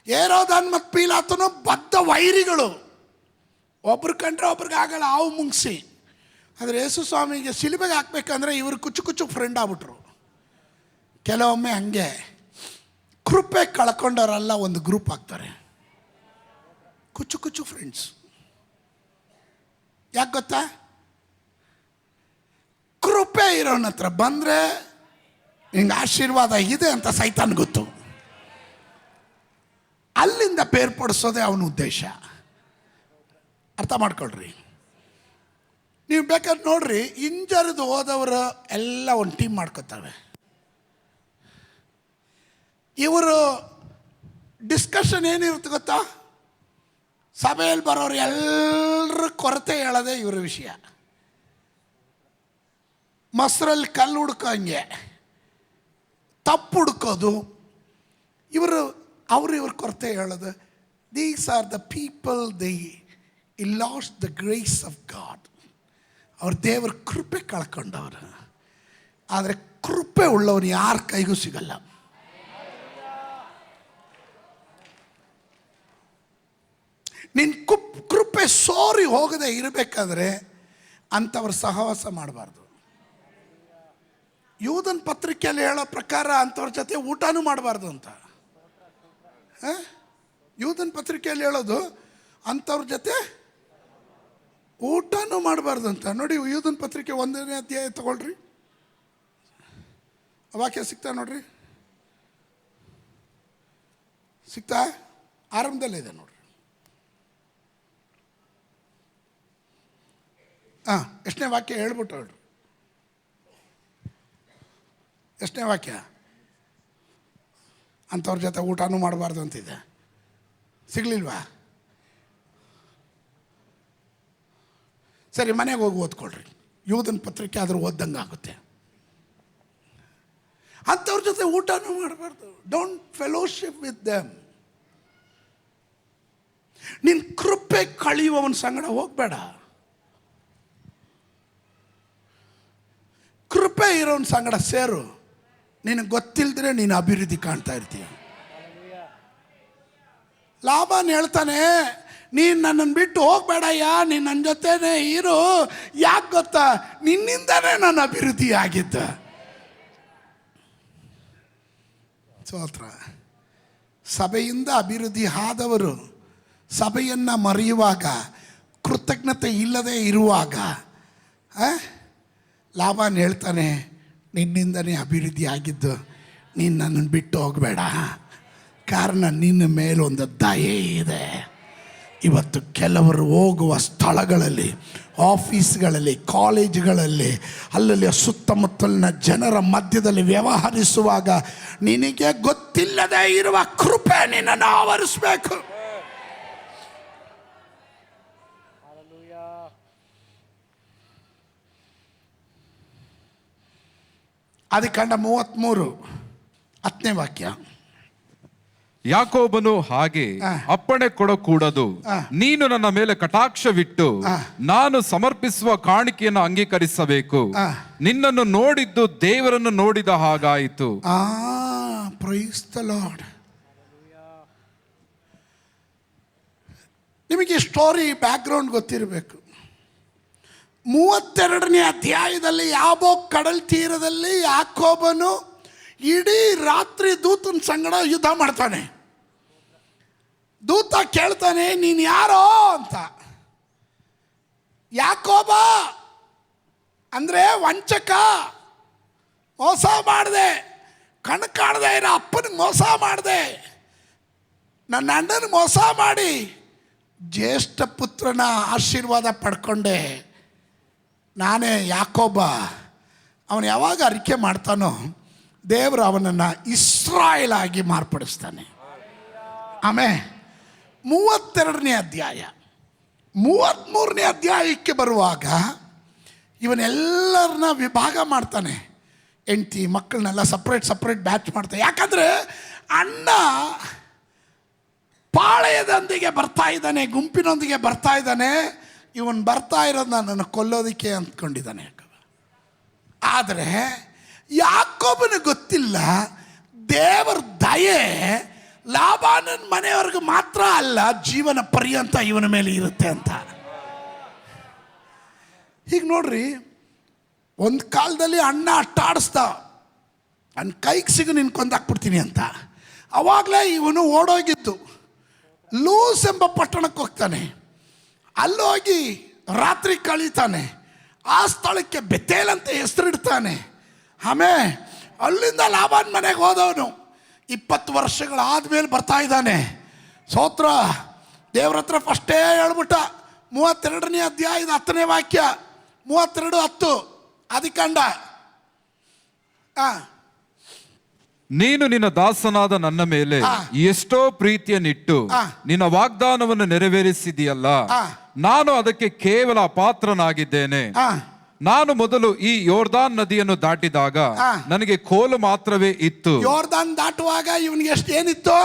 Speaker 1: ಹೇರೋದನ್ ಮತ್ತು ಪೀಲಾತನು ಬದ್ಧ ವೈರಿಗಳು. ಒಬ್ರು ಕಂಡ್ರೆ ಒಬ್ರಿಗೆ ಆಗಲ್ಲ, ಹಾವು ಮುಂಗ್ಸಿ. ಆದರೆ ಯೇಸು ಸ್ವಾಮಿಗೆ ಶಿಲುಬೆಗೆ ಹಾಕ್ಬೇಕಂದ್ರೆ ಇವರು ಕುಚ್ಚು ಫ್ರೆಂಡ್ ಆಗ್ಬಿಟ್ರು. ಕೆಲವೊಮ್ಮೆ ಹಂಗೆ ಕೃಪೆ ಕಳ್ಕೊಂಡವರೆಲ್ಲ ಒಂದು ಗ್ರೂಪ್ ಆಗ್ತಾರೆ, ಕುಚ್ಚು ಫ್ರೆಂಡ್ಸ್. ಯಾಕೆ ಗೊತ್ತಾ? ಕೃಪೆ ಇರೋನ ಹತ್ರ ಬಂದರೆ ಹಿಂಗೆ ಆಶೀರ್ವಾದ ಇದೆ ಅಂತ ಸೈತಾನ್ ಗೊತ್ತು. ಅಲ್ಲಿಂದ ಬೇರ್ಪಡಿಸೋದೇ ಅವನ ಉದ್ದೇಶ. ಅರ್ಥ ಮಾಡ್ಕೊಳ್ರಿ. ನೀವು ಬೇಕಾದ್ರೆ ನೋಡ್ರಿ, ಇಂಜರಿದು ಹೋದವರು ಎಲ್ಲ ಒಂದು ಟೀಮ್ ಮಾಡ್ಕೊತವೆ. ಇವರು ಡಿಸ್ಕಷನ್ ಏನಿರುತ್ತೆ ಗೊತ್ತಾ? ಸಭೆಯಲ್ಲಿ ಬರೋರು ಎಲ್ಲರ ಕೊರತೆ ಹೇಳೋದೇ ಇವ್ರ ವಿಷಯ. ಮೊಸರಲ್ಲಿ ಕಲ್ಲು ಹುಡ್ಕೋಂಗೆ ತಪ್ಪು ಹುಡ್ಕೋದು, ಇವ್ರ ಕೊರತೆ ಹೇಳೋದು. These are the people they last the grace of god. ಅವ್ರ ದೇವರ ಕೃಪೆ ಕಳ್ಕೊಂಡವ್ರು. ಆದರೆ ಕೃಪೆ ಉಳ್ಳವನು ಯಾರ ಕೈಗೂ ಸಿಗಲ್ಲ. ನಿನ್ನ ಕೃಪೆ ಸೋರಿ ಹೋಗದೆ ಇರಬೇಕಾದ್ರೆ ಅಂಥವ್ರ ಸಹವಾಸ ಮಾಡಬಾರ್ದು. ಯೂದನ ಪತ್ರಿಕೆಯಲ್ಲಿ ಹೇಳೋ ಪ್ರಕಾರ ಅಂಥವ್ರ ಜೊತೆ ಊಟನೂ ಮಾಡಬಾರ್ದು ಅಂತ. ಯೂದನ ಪತ್ರಿಕೆಯಲ್ಲಿ ಹೇಳೋದು ಅಂಥವ್ರ ಜೊತೆ ಊಟನೂ ಮಾಡಬಾರ್ದು ಅಂತ. ನೋಡಿ, ಯೂದನ ಪತ್ರಿಕೆ 1ನೇ ಅಧ್ಯಾಯ ತಗೊಳ್ರಿ, ವಾಕ್ಯ ಸಿಗ್ತಾ ನೋಡ್ರಿ, ಸಿಗ್ತಾ? ಆರಂಭದಲ್ಲಿದೆ ನೋಡ್ರಿ. ಎಷ್ಟನೇ ವಾಕ್ಯ ಹೇಳ್ಬಿಟ್ಟು ಹೇಳ್ರಿ. ಎಷ್ಟನೇ ವಾಕ್ಯ? ಅಂಥವ್ರ ಜೊತೆ ಊಟನೂ ಮಾಡಬಾರ್ದು ಅಂತಿದೆ. ಸಿಗ್ಲಿಲ್ವಾ? ಸರಿ, ಮನೆಗೆ ಹೋಗಿ ಓದ್ಕೊಳ್ರಿ. ಯೂದನ ಪತ್ರಿಕೆ ಆದರೂ ಓದ್ದಂಗೆ ಆಗುತ್ತೆ. ಅಂಥವ್ರ ಜೊತೆ ಊಟನೂ ಮಾಡಬಾರ್ದು. Don't fellowship with them. ನಿನ್ನ ಕೃಪೆ ಕಳೆಯುವವನ ಸಂಗಡ ಹೋಗಬೇಡ. ಕೃಪೆ ಇರೋನ ಸಂಗಡ ಸೇರು. ನಿನಗೆ ಗೊತ್ತಿಲ್ಲದ್ರೆ ನೀನು ಅಭಿವೃದ್ಧಿ ಕಾಣ್ತಾ ಇರ್ತೀಯ. ಲಾಭನ ಹೇಳ್ತಾನೆ, ನೀನು ನನ್ನನ್ನು ಬಿಟ್ಟು ಹೋಗಬೇಡಯ್ಯ, ನೀನು ನನ್ನ ಜೊತೆನೇ ಇರು. ಯಾಕೆ ಗೊತ್ತಾ? ನಿನ್ನಿಂದನೇ ನನ್ನ ಅಭಿವೃದ್ಧಿ ಆಗಿತ್ತು. ಸ್ತೋತ್ರ. ಸಭೆಯಿಂದ ಅಭಿವೃದ್ಧಿ ಆದವರು ಸಭೆಯನ್ನು ಮರೆಯುವಾಗ, ಕೃತಜ್ಞತೆ ಇಲ್ಲದೆ ಇರುವಾಗ ಲಾಭನ ಹೇಳ್ತಾನೆ, ನಿನ್ನಿಂದನೇ ಅಭಿವೃದ್ಧಿ ಆಗಿದ್ದು, ನೀನು ನನ್ನನ್ನು ಬಿಟ್ಟು ಹೋಗಬೇಡ. ಕಾರಣ ನಿನ್ನ ಮೇಲೊಂದು ದಯೆ ಇದೆ. ಇವತ್ತು ಕೆಲವರು ಹೋಗುವ ಸ್ಥಳಗಳಲ್ಲಿ, ಆಫೀಸ್ಗಳಲ್ಲಿ, ಕಾಲೇಜುಗಳಲ್ಲಿ, ಅಲ್ಲಲ್ಲಿ ಸುತ್ತಮುತ್ತಲಿನ ಜನರ ಮಧ್ಯದಲ್ಲಿ ವ್ಯವಹರಿಸುವಾಗ ನಿನಗೆ ಗೊತ್ತಿಲ್ಲದೆ ಇರುವ ಕೃಪೆ ನಿನ್ನನ್ನು ಆವರಿಸಬೇಕು. ಆದಿಕಾಂಡ 33 10ನೇ ವಾಕ್ಯ.
Speaker 2: ಯಾಕೋಬನು ಹಾಗೆ ಅಪ್ಪಣೆ ಕೊಡಕೂಡದು, ನೀನು ನನ್ನ ಮೇಲೆ ಕಟಾಕ್ಷವಿಟ್ಟು ನಾನು ಸಮರ್ಪಿಸುವ ಕಾಣಿಕೆಯನ್ನು ಅಂಗೀಕರಿಸಬೇಕು. ನಿನ್ನನ್ನು ನೋಡಿದ್ದು ದೇವರನ್ನು ನೋಡಿದ ಹಾಗಾಯಿತು.
Speaker 1: Price the lord. ನಿಮಗೆ ಸ್ಟೋರಿ ಬ್ಯಾಕ್ಗ್ರೌಂಡ್ ಗೊತ್ತಿರಬೇಕು. 32ನೇ ಅಧ್ಯಾಯದಲ್ಲಿ ಯಾಬೋಕ್ ಕಡಲ್ ತೀರದಲ್ಲಿ ಯಾಕೋಬನು ಇಡೀ ರಾತ್ರಿ ದೂತನ ಸಂಗಡ ಯುದ್ಧ ಮಾಡ್ತಾನೆ. ದೂತ ಕೇಳ್ತಾನೆ, ನೀನು ಯಾರೋ ಅಂತ. ಯಾಕೋಬ ಅಂದರೆ ವಂಚಕ, ಮೋಸ ಮಾಡಿದೆ, ಕಣ್ಣು ಕಾಣದೆ ಇರೋ ಅಪ್ಪನಿಗೆ ಮೋಸ ಮಾಡಿದೆ, ನನ್ನ ಅಣ್ಣನ ಮೋಸ ಮಾಡಿ ಜ್ಯೇಷ್ಠ ಪುತ್ರನ ಆಶೀರ್ವಾದ ಪಡ್ಕೊಂಡೆ. ನಾನೇ ಯಾಕೋಬ. ಅವನು ಯಾವಾಗ ಅರಿಕೆ ಮಾಡ್ತಾನೋ ದೇವರು ಅವನನ್ನು ಇಸ್ರಾಯೇಲ್ ಆಗಿ ಮಾರ್ಪಡಿಸ್ತಾನೆ. ಆಮೇಲೆ 32ನೇ ಅಧ್ಯಾಯ 33ನೇ ಅಧ್ಯಾಯಕ್ಕೆ ಬರುವಾಗ ಇವನ್ನೆಲ್ಲರನ್ನ ವಿಭಾಗ ಮಾಡ್ತಾನೆ. ಹೆಂಡತಿ ಮಕ್ಕಳನ್ನೆಲ್ಲ ಸಪ್ರೇಟ್ ಬ್ಯಾಚ್ ಮಾಡ್ತಾನೆ. ಯಾಕಂದರೆ ಅಣ್ಣ ಪಾಳೆಯದೊಂದಿಗೆ ಬರ್ತಾ ಇದ್ದಾನೆ, ಗುಂಪಿನೊಂದಿಗೆ ಬರ್ತಾ ಇದ್ದಾನೆ. ಇವನು ಬರ್ತಾ ಇರೋದು ನನ್ನನ್ನು ಕೊಲ್ಲೋದಕ್ಕೆ ಅಂದ್ಕೊಂಡಿದ್ದಾನೆ. ಆದರೆ ಯಾಕೋಬನಿಗೆ ಗೊತ್ತಿಲ್ಲ, ದೇವರ ದಯೆ ಲಾಬಾನನ ಮನೆಯವ್ರಿಗೆ ಮಾತ್ರ ಅಲ್ಲ, ಜೀವನ ಪರ್ಯಂತ ಇವನ ಮೇಲೆ ಇರುತ್ತೆ ಅಂತ. ಈಗ ನೋಡ್ರಿ, ಒಂದು ಕಾಲದಲ್ಲಿ ಅಣ್ಣ ಅಟ್ಟಾಡಿಸ್ದ, ನನ್ನ ಕೈಗೆ ಸಿಗು ನಿನ್ನ ಕೊಂದಾಕ್ಬಿಡ್ತೀನಿ ಅಂತ. ಅವಾಗಲೇ ಇವನು ಓಡೋಗಿದ್ದು ಲೂಸ್ ಎಂಬ ಪಟ್ಟಣಕ್ಕೆ ಹೋಗ್ತಾನೆ. ಅಲ್ಲೋಗಿ ರಾತ್ರಿ ಕಳೀತಾನೆ. ಆ ಸ್ಥಳಕ್ಕೆ ಬೆತೇಲ್ ಅಂತ ಹೆಸರಿಡ್ತಾನೆ. ಆಮೇಲೆ ಅಲ್ಲಿಂದ ಲಾಬಾನ್ ಮನೆಗೆ ಹೋದವನು 20 ವರ್ಷಗಳಾದ್ಮೇಲೆ ಬರ್ತಾ ಇದ್ದಾನೆ. ಸ್ತೋತ್ರ. ದೇವ್ರ ಹತ್ರ ಫಸ್ಟೇ ಹೇಳ್ಬಿಟ್ಟ. 32ನೇ ಅಧ್ಯಾಯದ 10ನೇ ವಾಕ್ಯ, 32:10 ಆದಿಕಾಂಡ.
Speaker 2: ನೀನು ನಿನ್ನ ದಾಸನಾದ ನನ್ನ ಮೇಲೆ ಎಷ್ಟೋ ಪ್ರೀತಿಯನ್ನಿಟ್ಟು ನಿನ್ನ ವಾಗ್ದಾನವನ್ನು ನೆರವೇರಿಸಿದೆಯಲ್ಲ. ನಾನು ಅದಕ್ಕೆ ಕೇವಲ ಪಾತ್ರನಾಗಿದ್ದೇನೆ. ನಾನು ಮೊದಲು ಈ ಯೋರ್ದಾನ್ ನದಿಯನ್ನು ದಾಟಿದಾಗ ನನಗೆ ಕೋಲು ಮಾತ್ರವೇ ಇತ್ತು.
Speaker 1: ಯೋರ್ದಾನ್ ದಾಟುವಾಗ ಇವನಿಗೆ ಎಷ್ಟು ಏನಿತ್ತು?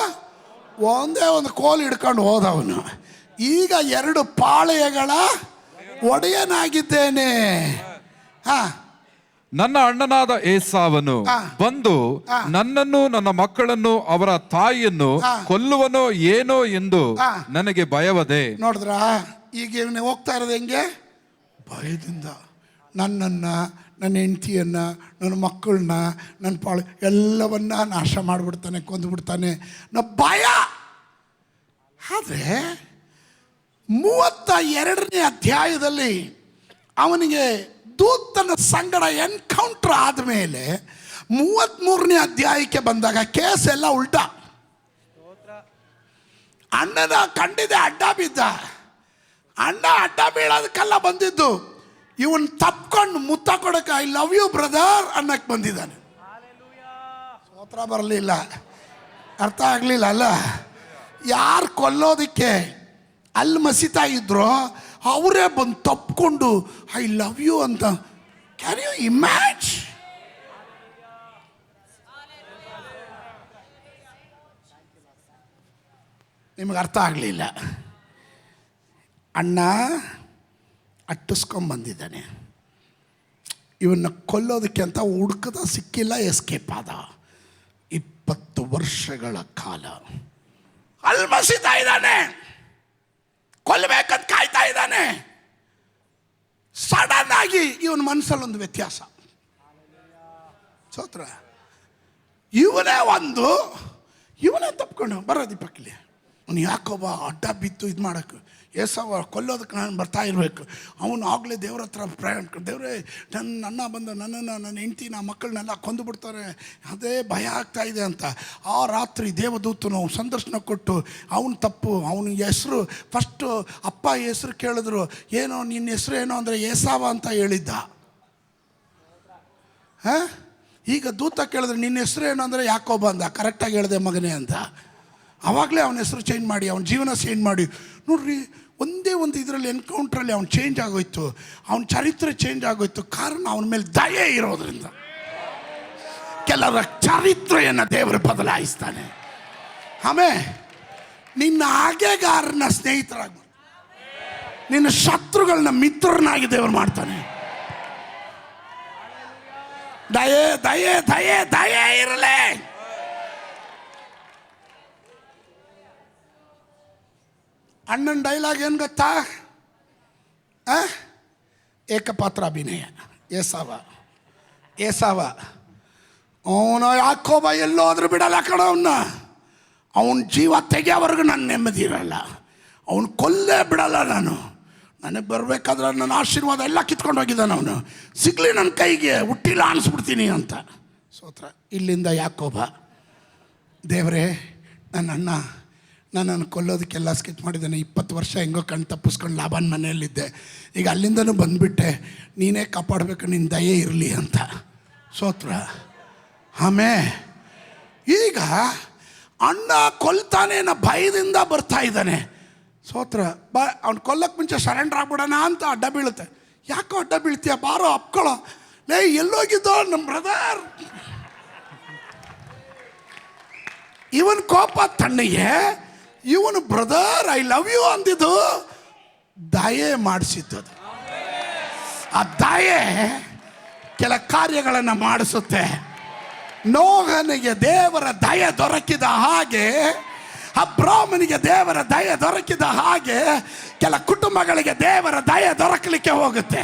Speaker 1: ಒಂದೇ ಒಂದು ಕೋಲು ಹಿಡ್ಕೊಂಡು ಹೋದವನು. ಈಗ 2 ಪಾಳೆಯಗಳ ಒಡೆಯನಾಗಿದ್ದೇನೆ.
Speaker 2: ನನ್ನ ಅಣ್ಣನಾದ ಏಸಾವನು ಬಂದು ನನ್ನನ್ನು ನನ್ನ ಮಕ್ಕಳನ್ನು ಅವರ ತಾಯಿಯನ್ನು ಕೊಲ್ಲುವನೋ ಏನೋ ಎಂದು ನನಗೆ ಭಯವದೆ.
Speaker 1: ನೋಡಿದ್ರ, ಈಗ ಇವನು ಹೋಗ್ತಾ ಇರೋದು ಹೆಂಗೆ? ಭಯದಿಂದ. ನನ್ನನ್ನು, ನನ್ನ ಹೆಂಡತಿಯನ್ನ, ನನ್ನ ಮಕ್ಕಳನ್ನ, ನನ್ನ ಪಾಳು ಎಲ್ಲವನ್ನ ನಾಶ ಮಾಡಿಬಿಡ್ತಾನೆ, ಕೊಂದುಬಿಡ್ತಾನೆ ಭಯ. ಆದರೆ 32ನೇ ಅಧ್ಯಾಯದಲ್ಲಿ ಅವನಿಗೆ ದೂತನ ಸಂಗಡ ಎನ್ಕೌಂಟರ್ ಆದಮೇಲೆ 33ನೇ ಅಧ್ಯಾಯಕ್ಕೆ ಬಂದಾಗ ಕೇಸ್ ಎಲ್ಲ ಉಲ್ಟಾ. ಅಣ್ಣನ ಕಂಡಿದೆ, ಅಡ್ಡ ಬಿದ್ದ. ಅಣ್ಣ ಅಡ್ಡ ಬೀಳೋದಕ್ಕೆಲ್ಲ ಬಂದಿದ್ದು. ಇವನ್ ತಪ್ಕೊಂಡು ಮುತ್ತ ಕೊಡಕ್ಕೆ ಐ ಲವ್ ಯು ಬ್ರದರ್ ಅನ್ನಕ್ಕೆ ಬಂದಿದ್ದಾನೆ. ಸ್ತೋತ್ರ ಬರಲಿಲ್ಲ, ಅರ್ಥ ಆಗಲಿಲ್ಲ ಅಲ್ಲ. ಯಾರು ಕೊಲ್ಲೋದಕ್ಕೆ ಅಲ್ಲಿ ಮಸೀತಾ ಇದ್ರು ಅವರೇ ಬಂದು ತಪ್ಕೊಂಡು ಐ ಲವ್ ಯು ಅಂತ. Can you imagine? ನಿಮಗೆ ಅರ್ಥ ಆಗಲಿಲ್ಲ. ಅಣ್ಣ ಅಟ್ಟಿಸ್ಕೊಂಬಂದಿದ್ದಾನೆ. ಇವನ್ನ ಕೊಲ್ಲೋದಕ್ಕೆ ಅಂತ ಹುಡುಕದ, ಸಿಕ್ಕಿಲ್ಲ, ಎಸ್ಕೇಪ್ ಆದ. 20 ವರ್ಷಗಳ ಕಾಲ ಅಲ್ಲಿ ಮಸೀತಾ ಇದ್ದಾನೆ, ಕೊಲ್ಲಬೇಕಂತ ಕಾಯ್ತಾ ಇದ್ದಾನೆ. ಸಡನ್ ಆಗಿ ಇವನ ಮನಸ್ಸಲ್ಲೊಂದು ವ್ಯತ್ಯಾಸ. ಸೋತ್ರ ಇವನೇ ತಪ್ಕೊಂಡು ಬರೋದು ಪಕ್ಕಲಿ. ಅವನು ಯಾಕೊಬ್ಬ ಅಡ್ಡ ಬಿತ್ತು ಇದು ಮಾಡೋಕ್ಕೆ, ಏಸವ ಕೊಲ್ಲೋದಕ್ಕೆ ನಾನು ಬರ್ತಾ ಇರಬೇಕು. ಅವನು ಆಗಲೇ ದೇವ್ರ ಹತ್ರ ಪ್ರಯಾಣ, ದೇವರೇ ನನ್ನ ಅಣ್ಣ ಬಂದು ನನ್ನನ್ನು, ನನ್ನ ಹೆಂಡತಿ, ನನ್ನ ಮಕ್ಕಳನ್ನೆಲ್ಲ ಕೊಂದು ಬಿಡ್ತಾರೆ, ಅದೇ ಭಯ ಆಗ್ತಾ ಇದೆ ಅಂತ. ಆ ರಾತ್ರಿ ದೇವದೂತನು ಸಂದರ್ಶನ ಕೊಟ್ಟು ಅವನ ತಪ್ಪು, ಅವನ ಹೆಸರು ಫಸ್ಟು ಅಪ್ಪ ಹೆಸರು ಕೇಳಿದ್ರು. ಏನೋ ನಿನ್ನ ಹೆಸರು ಏನೋ ಅಂದರೆ ಏಸಾವ ಅಂತ ಹೇಳಿದ್ದ. ಈಗ ದೂತ ಕೇಳಿದ್ರೆ ನಿನ್ನ ಹೆಸರು ಏನು ಅಂದರೆ ಯಾಕೋಬ ಅಂದ. ಕರೆಕ್ಟಾಗಿ ಹೇಳಿದೆ ಮಗನೇ ಅಂತ. ಆವಾಗಲೇ ಅವನ ಹೆಸರು ಚೇಂಜ್ ಮಾಡಿ, ಅವನ ಜೀವನ ಚೇಂಜ್ ಮಾಡಿ. ನೋಡ್ರಿ, ಒಂದೇ ಒಂದು ಇದರಲ್ಲಿ ಎನ್ಕೌಂಟ್ರಲ್ಲಿ ಅವನು ಚೇಂಜ್ ಆಗೋಯ್ತು, ಅವನ ಚರಿತ್ರೆ ಚೇಂಜ್ ಆಗೋಯ್ತು. ಕಾರಣ ಅವನ ಮೇಲೆ ದಯೆ ಇರೋದ್ರಿಂದ. ಕೆಲವರ ಚರಿತ್ರೆಯನ್ನು ದೇವರು ಬದಲಾಯಿಸ್ತಾನೆ. ಆಮೇಲೆ ನಿನ್ನ ಹಾಗೆಗಾರನ ಸ್ನೇಹಿತರಾಗ, ನಿನ್ನ ಶತ್ರುಗಳನ್ನ ಮಿತ್ರನಾಗಿ ದೇವರು ಮಾಡ್ತಾನೆ. ದಯೆ ದಯೆ ದಯೆ ದಯೆ ಇರಲೇ. ಅಣ್ಣನ ಡೈಲಾಗ್ ಏನು ಗೊತ್ತಾ? ಏಕಪಾತ್ರ ಅಭಿನಯ. ಏಸಾವ ಅವನು ಯಾಕೋಬ ಎಲ್ಲೋದ್ರೂ ಬಿಡಲ್ಲ ಕಣ. ಅವನ ಜೀವ ತೆಗೆಯೋವರೆಗೂ ನನ್ನ ನೆಮ್ಮದಿ ಇರಲ್ಲ. ಅವನು ಕೊಲ್ಲೇ ಬಿಡಲ್ಲ. ನನಗೆ ಬರಬೇಕಾದ್ರೆ ನನ್ನ ಆಶೀರ್ವಾದ ಎಲ್ಲ ಕಿತ್ಕೊಂಡು ಹೋಗಿದ್ದಾನೆ. ಅವನು ಸಿಗಲಿ ನನ್ನ ಕೈಗೆ, ಹುಟ್ಟಿಲ್ಲ ಅನಿಸ್ಬಿಡ್ತೀನಿ ಅಂತ. ಸೋತ್ರ ಇಲ್ಲಿಂದ ಯಾಕೋಬ, ದೇವರೇ ನನ್ನ ಅಣ್ಣ ನನ್ನನ್ನು ಕೊಲ್ಲೋದಕ್ಕೆಲ್ಲ ಸ್ಕೆಚ್ ಮಾಡಿದ್ದಾನೆ. 20 ವರ್ಷ ಹೆಂಗೋ ಕಣ್ಣು ತಪ್ಪಿಸ್ಕೊಂಡು ಲಾಭನ ಮನೆಯಲ್ಲಿದ್ದೆ. ಈಗ ಅಲ್ಲಿಂದನೂ ಬಂದುಬಿಟ್ಟೆ, ನೀನೇ ಕಾಪಾಡಬೇಕು, ನಿನ್ನ ದಯೆ ಇರಲಿ ಅಂತ. ಸೋತ್ರ ಈಗ ಅಣ್ಣ ಕೊಲ್ತಾನೆ ಅನ್ನೋ ಭಯದಿಂದ ಬರ್ತಾ ಇದ್ದಾನೆ. ಸೋತ್ರ ಅವ್ನು ಕೊಲ್ಲಕ್ಕೆ ಮುಂಚೆ ಸರೆಂಡರ್ ಆಗ್ಬಿಡೋಣ ಅಂತ ಅಡ್ಡ ಬೀಳುತ್ತೆ. ಯಾಕೋ ಅಡ್ಡ ಬೀಳ್ತೀಯ? ಬಾರೋ ಅಪ್ಕೊಳ್ಳೋ. ಲೇ ಎಲ್ಲೋಗಿದ್ದೋ ನಮ್ಮ ಬ್ರದರ್. ಇವನ್ ಕೋಪ ತಣ್ಣಗೆ, ಇವನು ಬ್ರದರ್ ಐ ಲವ್ ಯು ಅಂದಿದ್ದು ದಯೆ ಮಾಡಿಸಿದ್ದು. ಆ ದಯೆ ಕೆಲ ಕಾರ್ಯಗಳನ್ನು ಮಾಡಿಸುತ್ತೆ. ನೋಹನಿಗೆ ದೇವರ ದಯೆ ದೊರಕಿದ ಹಾಗೆ, ಅಬ್ರಾಮನಿಗೆ ದೇವರ ದಯೆ ದೊರಕಿದ ಹಾಗೆ, ಕೆಲ ಕುಟುಂಬಗಳಿಗೆ ದೇವರ ದಯೆ ದೊರಕಲಿಕ್ಕೆ ಹೋಗುತ್ತೆ.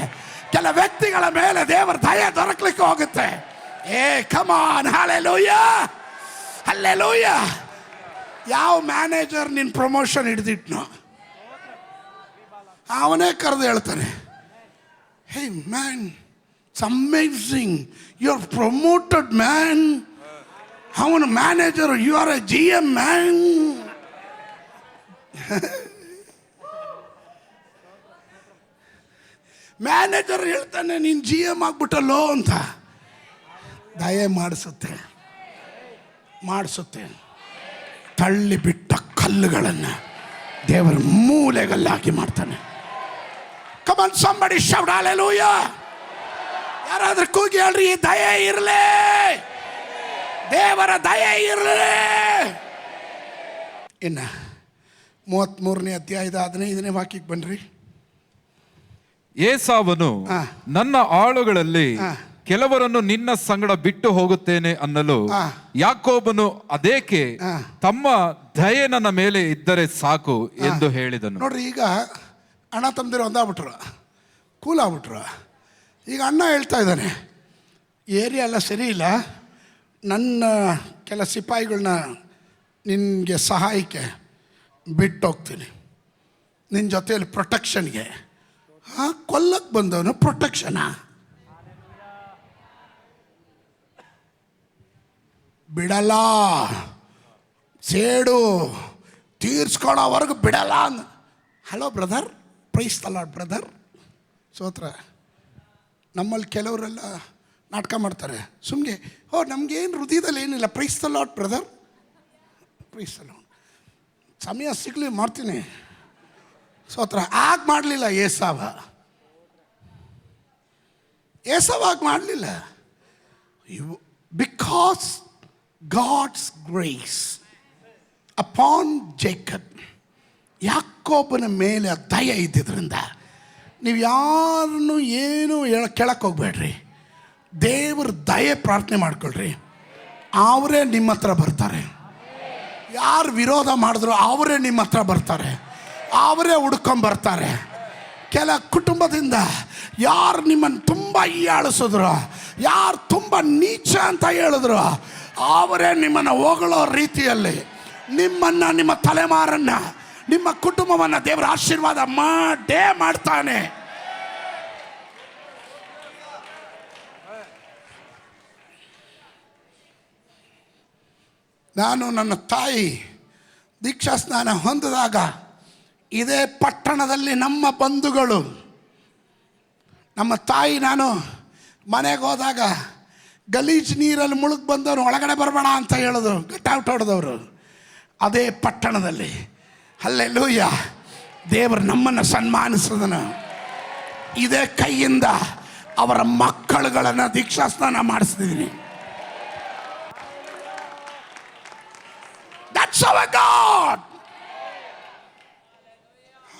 Speaker 1: ಕೆಲ ವ್ಯಕ್ತಿಗಳ ಮೇಲೆ ದೇವರ ದಯೆ ದೊರಕಲಿಕ್ಕೆ ಹೋಗುತ್ತೆ. Come on, hallelujah hallelujah. ಯಾವ ಮ್ಯಾನೇಜರ್ ನಿನ್ನ ಪ್ರಮೋಷನ್ ಹಿಡಿದಿಟ್ನೋ ಅವನೇ ಕರೆದು ಹೇಳ್ತಾನೆ, hey man, it's amazing, you are promoted man. ಅವನು manager, you are a GM man. Manager ಹೇಳ್ತಾನೆ, ನೀನು GM ಆಗ್ಬಿಟ್ಟಲ್ಲೋ ಅಂತ. ದಯೆ ಮಾಡಿಸುತ್ತೆ. ಮಾಡಿಸುತ್ತೆ. ತಳ್ಳಿಬಿಟ್ಟ ಕಲ್ಲುಗಳನ್ನು ದೇವರ ಮೂಲೆಗಲ್ಲಾಗಿ ಮಾಡ್ತಾನೆ. Come on, somebody shout hallelujah. ಯಾರಾದ್ರೂ ಕೂಗಿ ಹೇಳ್ರಿ, ದಯೆ ಇರಲಿ, ದೇವರ ದಯೆ ಇರಲಿ. ಇನ್ನು 33ನೇ ಅಧ್ಯಾಯದ 15ನೇ ವಾಕ್ಯಕ್ಕೆ ಬನ್ರಿ.
Speaker 2: ಏಸಾವನು ನನ್ನ ಆಳುಗಳಲ್ಲಿ ಕೆಲವರನ್ನು ನಿನ್ನ ಸಂಗಡ ಬಿಟ್ಟು ಹೋಗುತ್ತೇನೆ ಅನ್ನಲು ಯಾಕೋಬನು ಅದೇಕೆ, ತಮ್ಮ ದಯೆ ನನ್ನ ಮೇಲೆ ಇದ್ದರೆ ಸಾಕು ಎಂದು ಹೇಳಿದನು.
Speaker 1: ನೋಡ್ರಿ, ಈಗ ಅಣ್ಣ ತಮ್ಮದಿರು ಒಂದಾಗ್ಬಿಟ್ರು, ಕೂಲ್ ಆಗ್ಬಿಟ್ರು. ಈಗ ಅಣ್ಣ ಹೇಳ್ತಾ ಇದ್ದಾನೆ, ಏರಿಯಾ ಎಲ್ಲ ಸರಿ ಇಲ್ಲ, ನನ್ನ ಕೆಲ ಸಿಪಾಯಿಗಳನ್ನ ನಿನಗೆ ಸಹಾಯಕ್ಕೆ ಬಿಟ್ಟು ಹೋಗ್ತೀನಿ, ನಿನ್ನ ಜೊತೆಯಲ್ಲಿ ಪ್ರೊಟೆಕ್ಷನ್ಗೆ. ಕೊಲ್ಲಕ್ಕೆ ಬಂದವನು ಪ್ರೊಟೆಕ್ಷನಾ? ಬಿಡಲ್ಲ, ಸೇಡು ತೀರ್ಸ್ಕೊಳ್ಳೋವರೆಗೂ ಬಿಡಲ್ಲ. Hello brother, praise the Lord brother. ಸೋತ್ರ ನಮ್ಮಲ್ಲಿ ಕೆಲವರೆಲ್ಲ ನಾಟಕ ಮಾಡ್ತಾರೆ ಸುಮ್ಮನೆ. ನಮಗೇನು ಹೃದಯದಲ್ಲಿ ಏನಿಲ್ಲ, praise the Lord brother, praise the Lord. ಸಮಯ ಸಿಗಲಿ ಮಾಡ್ತೀನಿ. ಸೋತ್ರ ಆಗ ಮಾಡಲಿಲ್ಲ ಏಸಾವ ಆಗ ಮಾಡಲಿಲ್ಲ. Because God's grace upon Jacob, ಯಾಕೋಬನ ಮೇಲೆ ದಯೆ ಇದ್ದಿದ್ದರಿಂದ ನೀವು ಯಾರನ್ನು ಏನು ಕೇಳಕ್ಕೆ ಹೋಗ್ಬೇಡ್ರಿ, ದೇವ್ರ ದಯೆ ಪ್ರಾರ್ಥನೆ ಮಾಡ್ಕೊಳ್ರಿ, ಅವರೇ ನಿಮ್ಮ ಹತ್ರ ಬರ್ತಾರೆ. ಯಾರು ವಿರೋಧ ಮಾಡಿದ್ರು ಅವರೇ ನಿಮ್ಮ ಹತ್ರ ಬರ್ತಾರೆ, ಅವರೇ ಹುಡ್ಕೊಂಬರ್ತಾರೆ. ಕೆಲ ಕುಟುಂಬದಿಂದ ಯಾರು ನಿಮ್ಮನ್ನು ತುಂಬ ಹೀಯಾಳಿಸಿದ್ರು, ಯಾರು ತುಂಬ ನೀಚ ಅಂತ ಹೇಳಿದ್ರು, ಅವರೇ ನಿಮ್ಮನ್ನು ಹೊಗಳೋ ರೀತಿಯಲ್ಲಿ ನಿಮ್ಮನ್ನು, ನಿಮ್ಮ ತಲೆಮಾರನ್ನು, ನಿಮ್ಮ ಕುಟುಂಬವನ್ನು ದೇವರ ಆಶೀರ್ವಾದ ಮಾಡೇ ಮಾಡ್ತಾನೆ. ನಾನು ನನ್ನ ತಾಯಿ ದೀಕ್ಷಾ ಸ್ನಾನ ಹೊಂದಿದಾಗ ಇದೇ ಪಟ್ಟಣದಲ್ಲಿ ನಮ್ಮ ಬಂಧುಗಳು, ನಮ್ಮ ತಾಯಿ, ನಾನು ಮನೆಗೆ ಹೋದಾಗ ಗಲೀಜು ನೀರಲ್ಲಿ ಮುಳುಗಿ ಬಂದವರು ಒಳಗಡೆ ಬರಬೇಡ ಅಂತ ಹೇಳಿದ್ರು, ಗಟ್ಟಾವುಟ್ ಹೊಡೆದವರು. ಅದೇ ಪಟ್ಟಣದಲ್ಲಿ ಹಲ್ಲೆಲೂಯಾ ದೇವರು ನಮ್ಮನ್ನು ಸನ್ಮಾನಿಸಿದನು. ಇದೇ ಕೈಯಿಂದ ಅವರ ಮಕ್ಕಳುಗಳನ್ನು ದೀಕ್ಷಾ ಸ್ನಾನ ಮಾಡಿಸಿದ್ದೀನಿ. That's our God.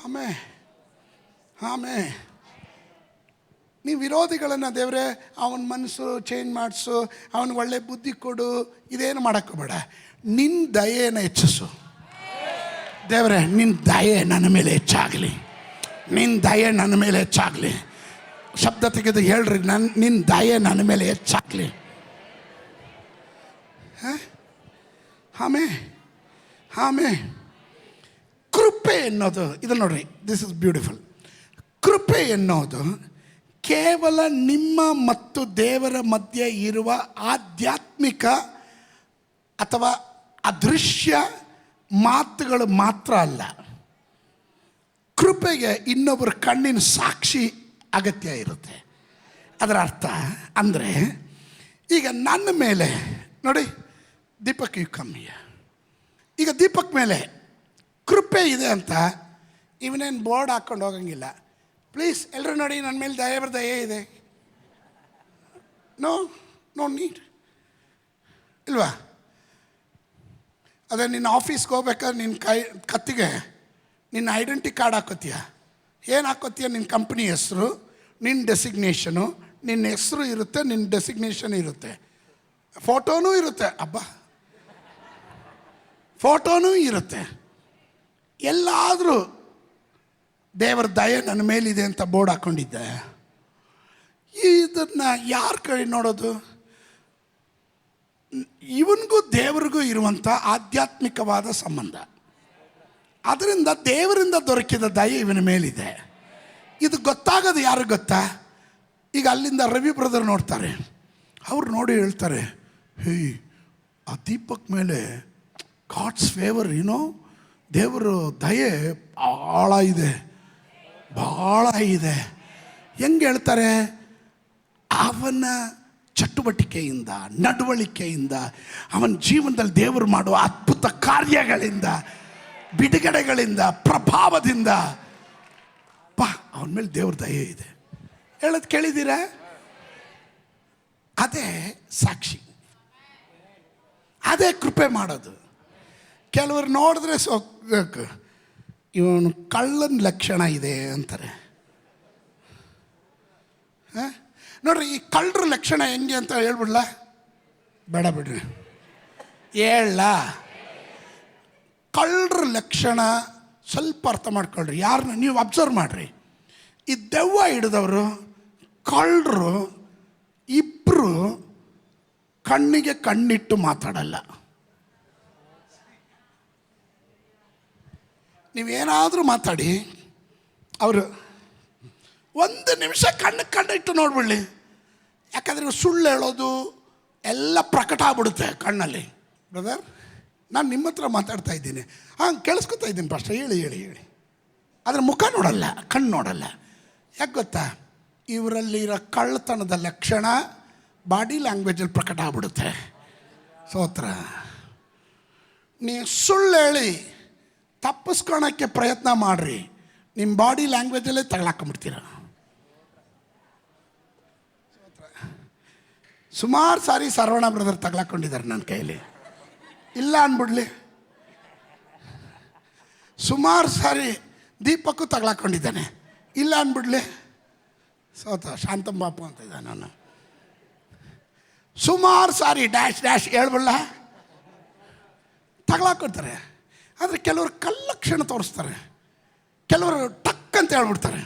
Speaker 1: ಆಮೇಲೆ ಆಮೇಲೆ ನೀವು ವಿರೋಧಿಗಳನ್ನು ದೇವರೇ ಅವನ ಮನಸ್ಸು ಚೇಂಜ್ ಮಾಡಿಸು, ಅವನಿಗೆ ಒಳ್ಳೆ ಬುದ್ಧಿ ಕೊಡು, ಇದೇನು ಮಾಡೋಕ್ಕೋಬೇಡ. ನಿನ್ನ ದಯೆಯನ್ನು ಹೆಚ್ಚಿಸು. ದೇವರೇ, ನಿನ್ನ ದಯೆ ನನ್ನ ಮೇಲೆ ಹೆಚ್ಚಾಗಲಿ, ನಿನ್ನ ದಯೆ ನನ್ನ ಮೇಲೆ ಹೆಚ್ಚಾಗಲಿ. ಶಬ್ದ ತೆಗೆದು ಹೇಳ್ರಿ, ನಿನ್ನ ದಯೆ ನನ್ನ ಮೇಲೆ ಹೆಚ್ಚಾಗಲಿ. ಆಮೇಲೆ ಕೃಪೆ ಎನ್ನೋದು, ಇದು ನೋಡ್ರಿ, ದಿಸ್ ಇಸ್ ಬ್ಯೂಟಿಫುಲ್. ಕೃಪೆ ಎನ್ನೋದು ಕೇವಲ ನಿಮ್ಮ ಮತ್ತು ದೇವರ ಮಧ್ಯೆ ಇರುವ ಆಧ್ಯಾತ್ಮಿಕ ಅಥವಾ ಅದೃಶ್ಯ ಮಾತುಗಳು ಮಾತ್ರ ಅಲ್ಲ. ಕೃಪೆಗೆ ಇನ್ನೊಬ್ಬರ ಕಣ್ಣಿನ ಸಾಕ್ಷಿ ಅಗತ್ಯ ಇರುತ್ತೆ. ಅದರ ಅರ್ಥ ಅಂದರೆ, ಈಗ ನನ್ನ ಮೇಲೆ ನೋಡಿ, ದೀಪಕ್ ಯು ಕಮ್ ಹಿಯರ್. ಈಗ ದೀಪಕ್ ಮೇಲೆ ಕೃಪೆ ಇದೆ ಅಂತ ಇವನೇನು ಬೋರ್ಡ್ ಹಾಕ್ಕೊಂಡು ಹೋಗಂಗಿಲ್ಲ. ಪ್ಲೀಸ್ ಎಲ್ಲರೂ ನೋಡಿ, ನನ್ನ ಮೇಲೆ ದಯೆ ಇದೆ. ನೋ ನೀಡ್ ಇಲ್ವಾ? ಅದೇ ನಿನ್ನ ಆಫೀಸ್ಗೆ ಹೋಗ್ಬೇಕಾದ್ರೆ ನಿನ್ನ ಕತ್ತಿಗೆ ನಿನ್ನ ಐಡೆಂಟಿ ಕಾರ್ಡ್ ಹಾಕೋತೀಯ. ಏನು ಹಾಕೋತೀಯ? ನಿನ್ನ ಕಂಪ್ನಿ ಹೆಸರು, ನಿನ್ನ ಡೆಸಿಗ್ನೇಷನು, ನಿನ್ನ ಹೆಸರು ಇರುತ್ತೆ, ನಿನ್ನ ಡೆಸಿಗ್ನೇಷನ್ ಇರುತ್ತೆ, ಫೋಟೋನೂ ಇರುತ್ತೆ. ಫೋಟೋನೂ ಇರುತ್ತೆ. ಎಲ್ಲಾದರೂ ದೇವರ ದಯೆ ನನ್ನ ಮೇಲಿದೆ ಅಂತ ಬೋರ್ಡ್ ಹಾಕ್ಕೊಂಡಿದ್ದೆ. ಇದನ್ನು ಯಾರ ಕಡೆ ನೋಡೋದು? ಇವನಿಗೂ ದೇವರಿಗೂ ಇರುವಂಥ ಆಧ್ಯಾತ್ಮಿಕವಾದ ಸಂಬಂಧ. ಅದರಿಂದ ದೇವರಿಂದ ದೊರಕಿದ ದಯೆ ಇವನ ಮೇಲಿದೆ. ಇದು ಗೊತ್ತಾಗೋದು ಯಾರು ಗೊತ್ತಾ? ಈಗ ಅಲ್ಲಿಂದ ರವಿ ಬ್ರದರ್ ನೋಡ್ತಾರೆ, ಅವ್ರು ನೋಡಿ ಹೇಳ್ತಾರೆ, ಆ ದೀಪಕ್ ಮೇಲೆ ಗಾಡ್ಸ್ ಫೇವರ್, ದೇವರು ದಯೆ ಭಾಳ ಇದೆ, ಭಾಳ ಇದೆ. ಹೆಂಗೆ ಹೇಳ್ತಾರೆ? ಅವನ ಚಟುವಟಿಕೆಯಿಂದ, ನಡವಳಿಕೆಯಿಂದ, ಅವನ ಜೀವನದಲ್ಲಿ ದೇವರು ಮಾಡುವ ಅದ್ಭುತ ಕಾರ್ಯಗಳಿಂದ, ಬಿಡುಗಡೆಗಳಿಂದ, ಪ್ರಭಾವದಿಂದ ಅವನ ಮೇಲೆ ದೇವ್ರ ದಯೆ ಇದೆ. ಹೇಳೋದು ಕೇಳಿದ್ದೀರಾ? ಅದೇ ಸಾಕ್ಷಿ, ಅದೇ ಕೃಪೆ ಮಾಡೋದು. ಕೆಲವರು ನೋಡಿದ್ರೆ ಇವನು ಕಳ್ಳನ ಲಕ್ಷಣ ಇದೆ ಅಂತಾರೆ. ನೋಡ್ರಿ, ಈ ಕಳ್ಳರ ಲಕ್ಷಣ ಹೆಂಗೆ ಅಂತ ಹೇಳ್ಬಿಡ್ಲ? ಬೇಡ ಬಿಡ್ರಿ, ಹೇಳ. ಕಳ್ಳರ ಲಕ್ಷಣ ಸ್ವಲ್ಪ ಅರ್ಥ ಮಾಡ್ಕೊಳ್ರಿ. ಯಾರನ್ನ ನೀವು ಅಬ್ಸರ್ವ್ ಮಾಡಿರಿ. ಈ ದೆವ್ವ ಹಿಡಿದವರು, ಕಳ್ಳರು ಇಬ್ಬರು ಕಣ್ಣಿಗೆ ಕಣ್ಣಿಟ್ಟು ಮಾತಾಡಲ್ಲ. ನೀವೇನಾದರೂ ಮಾತಾಡಿ, ಅವರು ಒಂದು ನಿಮಿಷ ಕಣ್ಣಿಟ್ಟು ನೋಡ್ಬಿಡ್ಲಿ. ಯಾಕಂದರೆ ಸುಳ್ಳು ಹೇಳೋದು ಎಲ್ಲ ಪ್ರಕಟ ಆಗ್ಬಿಡುತ್ತೆ ಕಣ್ಣಲ್ಲಿ. ಬ್ರದರ್, ನಾನು ನಿಮ್ಮ ಹತ್ರ ಮಾತಾಡ್ತಾ ಇದ್ದೀನಿ, ಕೇಳಿಸ್ಕೊತಾ ಇದ್ದೀನಿ ಪಾಸ್ಟರ್, ಹೇಳಿ ಹೇಳಿ ಹೇಳಿ. ಆದರೆ ಮುಖ ನೋಡಲ್ಲ, ಕಣ್ಣು ನೋಡಲ್ಲ. ಯಾಕೆ ಗೊತ್ತಾ? ಇವರಲ್ಲಿರೋ ಕಳ್ಳತನದ ಲಕ್ಷಣ ಬಾಡಿ ಲ್ಯಾಂಗ್ವೇಜಲ್ಲಿ ಪ್ರಕಟ ಆಗ್ಬಿಡುತ್ತೆ. ಸ್ತೋತ್ರ. ನೀವು ಸುಳ್ಳು ಹೇಳಿ ತಪ್ಪಿಸ್ಕೊಳಕ್ಕೆ ಪ್ರಯತ್ನ ಮಾಡಿರಿ, ನಿಮ್ಮ ಬಾಡಿ ಲ್ಯಾಂಗ್ವೇಜಲ್ಲೇ ತಗೊಳಾಕೊಂಬಿಡ್ತೀರ. ಸುಮಾರು ಸಾರಿ ಸರ್ವಣ ಬ್ರದರ್ ತಗೊಳಕೊಂಡಿದ್ದಾರೆ ನನ್ನ ಕೈಯಲ್ಲಿ, ಇಲ್ಲ ಅಂದ್ಬಿಡ್ಲಿ. ಸುಮಾರು ಸಾರಿ ದೀಪಕ್ಕೂ ತಗೊಳಕೊಂಡಿದ್ದಾನೆ, ಇಲ್ಲ ಅಂದ್ಬಿಡ್ಲಿ. ಶಾಂತಂ ಬಾಪು ಅಂತ ಇದ್ದ. ನಾನು ಸುಮಾರು ಸಾರಿ ಡ್ಯಾಶ್ ಹೇಳ್ಬಿಡ್ಲ ತಗೊಳಕೊಡ್ತಾರೆ. ಆದರೆ ಕೆಲವರು ಕಲ್ಲಕ್ಷಣ ತೋರಿಸ್ತಾರೆ, ಕೆಲವರು ಟಕ್ ಅಂತ ಹೇಳ್ಬಿಡ್ತಾರೆ.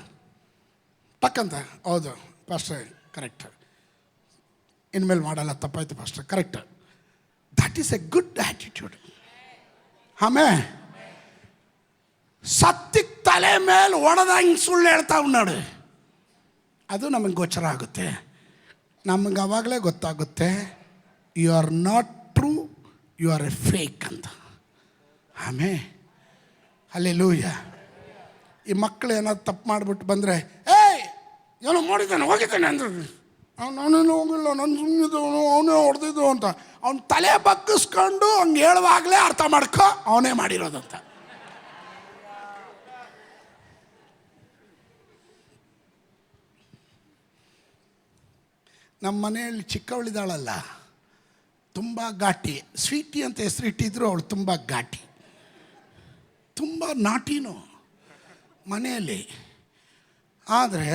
Speaker 1: ಟಕ್ ಅಂತ, ಹೌದು ಪಾಸ್ಟರ್ ಕರೆಕ್ಟ್, ಇನ್ಮೇಲೆ ಮಾಡಲ್ಲ, ತಪ್ಪಾಯ್ತು pastor correct. That is A good attitude. ಆಮೇಲೆ ಸತ್ತಿಗೆ ತಲೆ ಮೇಲೆ ಹೊಡೆದಂಗೆ ಸುಳ್ಳು ಹೇಳ್ತಾವ್ ನೋಡಿ, ಅದು ನಮಗೆ ಗೋಚರ ಆಗುತ್ತೆ. ನಮಗೆ ಅವಾಗಲೇ ಗೊತ್ತಾಗುತ್ತೆ you are not true, you are a fake ಅಂತ. ಆಮೇಲೆ ಹಲ್ಲೆಲೂಯಾ. ಈ ಮಕ್ಕಳು ಏನಾದ್ರು ತಪ್ಪು ಮಾಡಿಬಿಟ್ಟು ಬಂದರೆ, ಏಯ್ ಏನೋ ಮಾಡಿದ್ದಾನೆ ಹೋಗಿದ್ದಾನೆ ಅಂದ್ರೆ, ನಾನೇನು ಹೋಗಿಲ್ಲ, ನನ್ನ ಸುಮ್ಮನಿದ್ದವನು, ಅವನೇ ಹೊಡೆದಿದ್ದು ಅಂತ ಅವ್ನ ತಲೆ ಬಗ್ಗಿಸ್ಕೊಂಡು ಹಂಗೆ ಹೇಳುವಾಗಲೇ ಅರ್ಥ ಮಾಡ್ಕೊ ಅವನೇ ಮಾಡಿರೋದಂತ. ನಮ್ಮ ಮನೆಯಲ್ಲಿ ಚಿಕ್ಕವಳಿದ್ದಾಳಲ್ಲ, ತುಂಬ ಘಾಟಿ, ಸ್ವೀಟಿ ಅಂತ ಹೆಸರಿಟ್ಟಿದ್ರು. ಅವಳು ತುಂಬ ಘಾಟಿ, ತುಂಬ ನಾಟಿನೂ ಮನೆಯಲ್ಲಿ. ಆದರೆ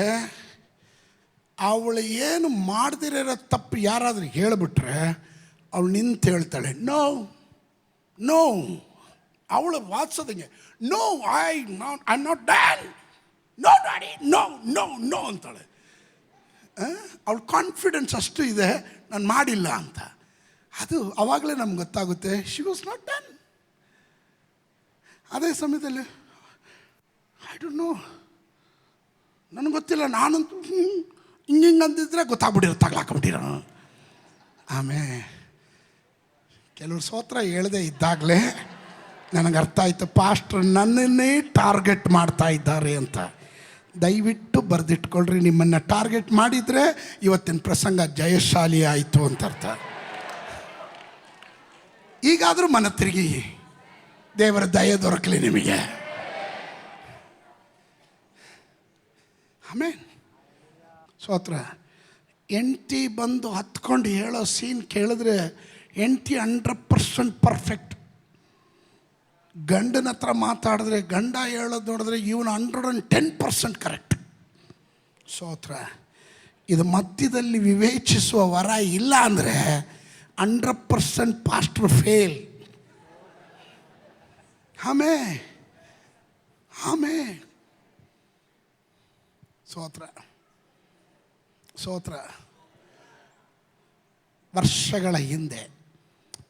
Speaker 1: ಅವಳು ಏನು ಮಾಡದಿರೋ ತಪ್ಪು ಯಾರಾದರೂ ಹೇಳಿಬಿಟ್ರೆ ಅವಳು ನಿಂತು ಹೇಳ್ತಾಳೆ ನೋ ನೋ. ಅವಳು ವಾದಿಸೋದಂಗೆ no, I not dad, no daddy, no no no ಅಂತಾಳೆ. ಅವಳ ಕಾನ್ಫಿಡೆನ್ಸ್ ಅಷ್ಟು ಇದೆ ನಾನು ಮಾಡಿಲ್ಲ ಅಂತ. ಅದು ಆವಾಗಲೇ ನಮ್ಗೆ ಗೊತ್ತಾಗುತ್ತೆ ಶಿ ವಾಸ್ ನಾಟ್ ಡನ್. ಅದೇ ಸಮಯದಲ್ಲಿ ಐ ಡೋಂಟ್ ನೋ, ನನಗೆ ಗೊತ್ತಿಲ್ಲ, ನಾನಂತೂ ಹಿಂಗೆ ಅಂದಿದ್ರೆ ಗೊತ್ತಾಗ್ಬಿಟ್ಟಿರೋ, ತಗ್ಲಾಕೊಂಬಿಟ್ಟಿರೋ. ಆಮೇಲೆ ಕೆಲವರು ಸ್ತೋತ್ರ ಹೇಳದೆ ಇದ್ದಾಗಲೇ ನನಗೆ ಅರ್ಥ ಆಯಿತು, ಪಾಸ್ಟ್ರು ನನ್ನನ್ನೇ ಟಾರ್ಗೆಟ್ ಮಾಡ್ತಾ ಇದ್ದಾರೆ ಅಂತ. ದಯವಿಟ್ಟು ಬರೆದಿಟ್ಕೊಳ್ರಿ, ನಿಮ್ಮನ್ನು ಟಾರ್ಗೆಟ್ ಮಾಡಿದರೆ ಇವತ್ತಿನ ಪ್ರಸಂಗ ಜಯಶಾಲಿ ಆಯಿತು ಅಂತ ಅರ್ಥ. ಈಗಾದರೂ ಮನ ತಿರುಗಿ, ದೇವರ ದಯೆ ದೊರಕಲಿ ನಿಮಗೆ. ಆಮೇಲೆ ಸ್ತೋತ್ರ. ಹೆಂಡತಿ ಬಂದು ಹತ್ಕೊಂಡು ಹೇಳೋ ಸೀನ್ ಕೇಳಿದ್ರೆ ಹೆಂಡತಿ 100% ಪರ್ಫೆಕ್ಟ್. ಗಂಡನ ಹತ್ರ ಮಾತಾಡಿದ್ರೆ, ಗಂಡ ಹೇಳೋದು ನೋಡಿದ್ರೆ ಇವನು 110% ಕರೆಕ್ಟ್. ಸ್ತೋತ್ರ. ಇದು ಮಧ್ಯದಲ್ಲಿ ವಿವೇಚಿಸುವ ವರ ಇಲ್ಲ ಅಂದರೆ 100% ಪಾಸ್ಟರ್ ಫೇಲ್. ಆಮೇ ಸ್ತೋತ್ರ ಸ್ತೋತ್ರ. ವರ್ಷಗಳ ಹಿಂದೆ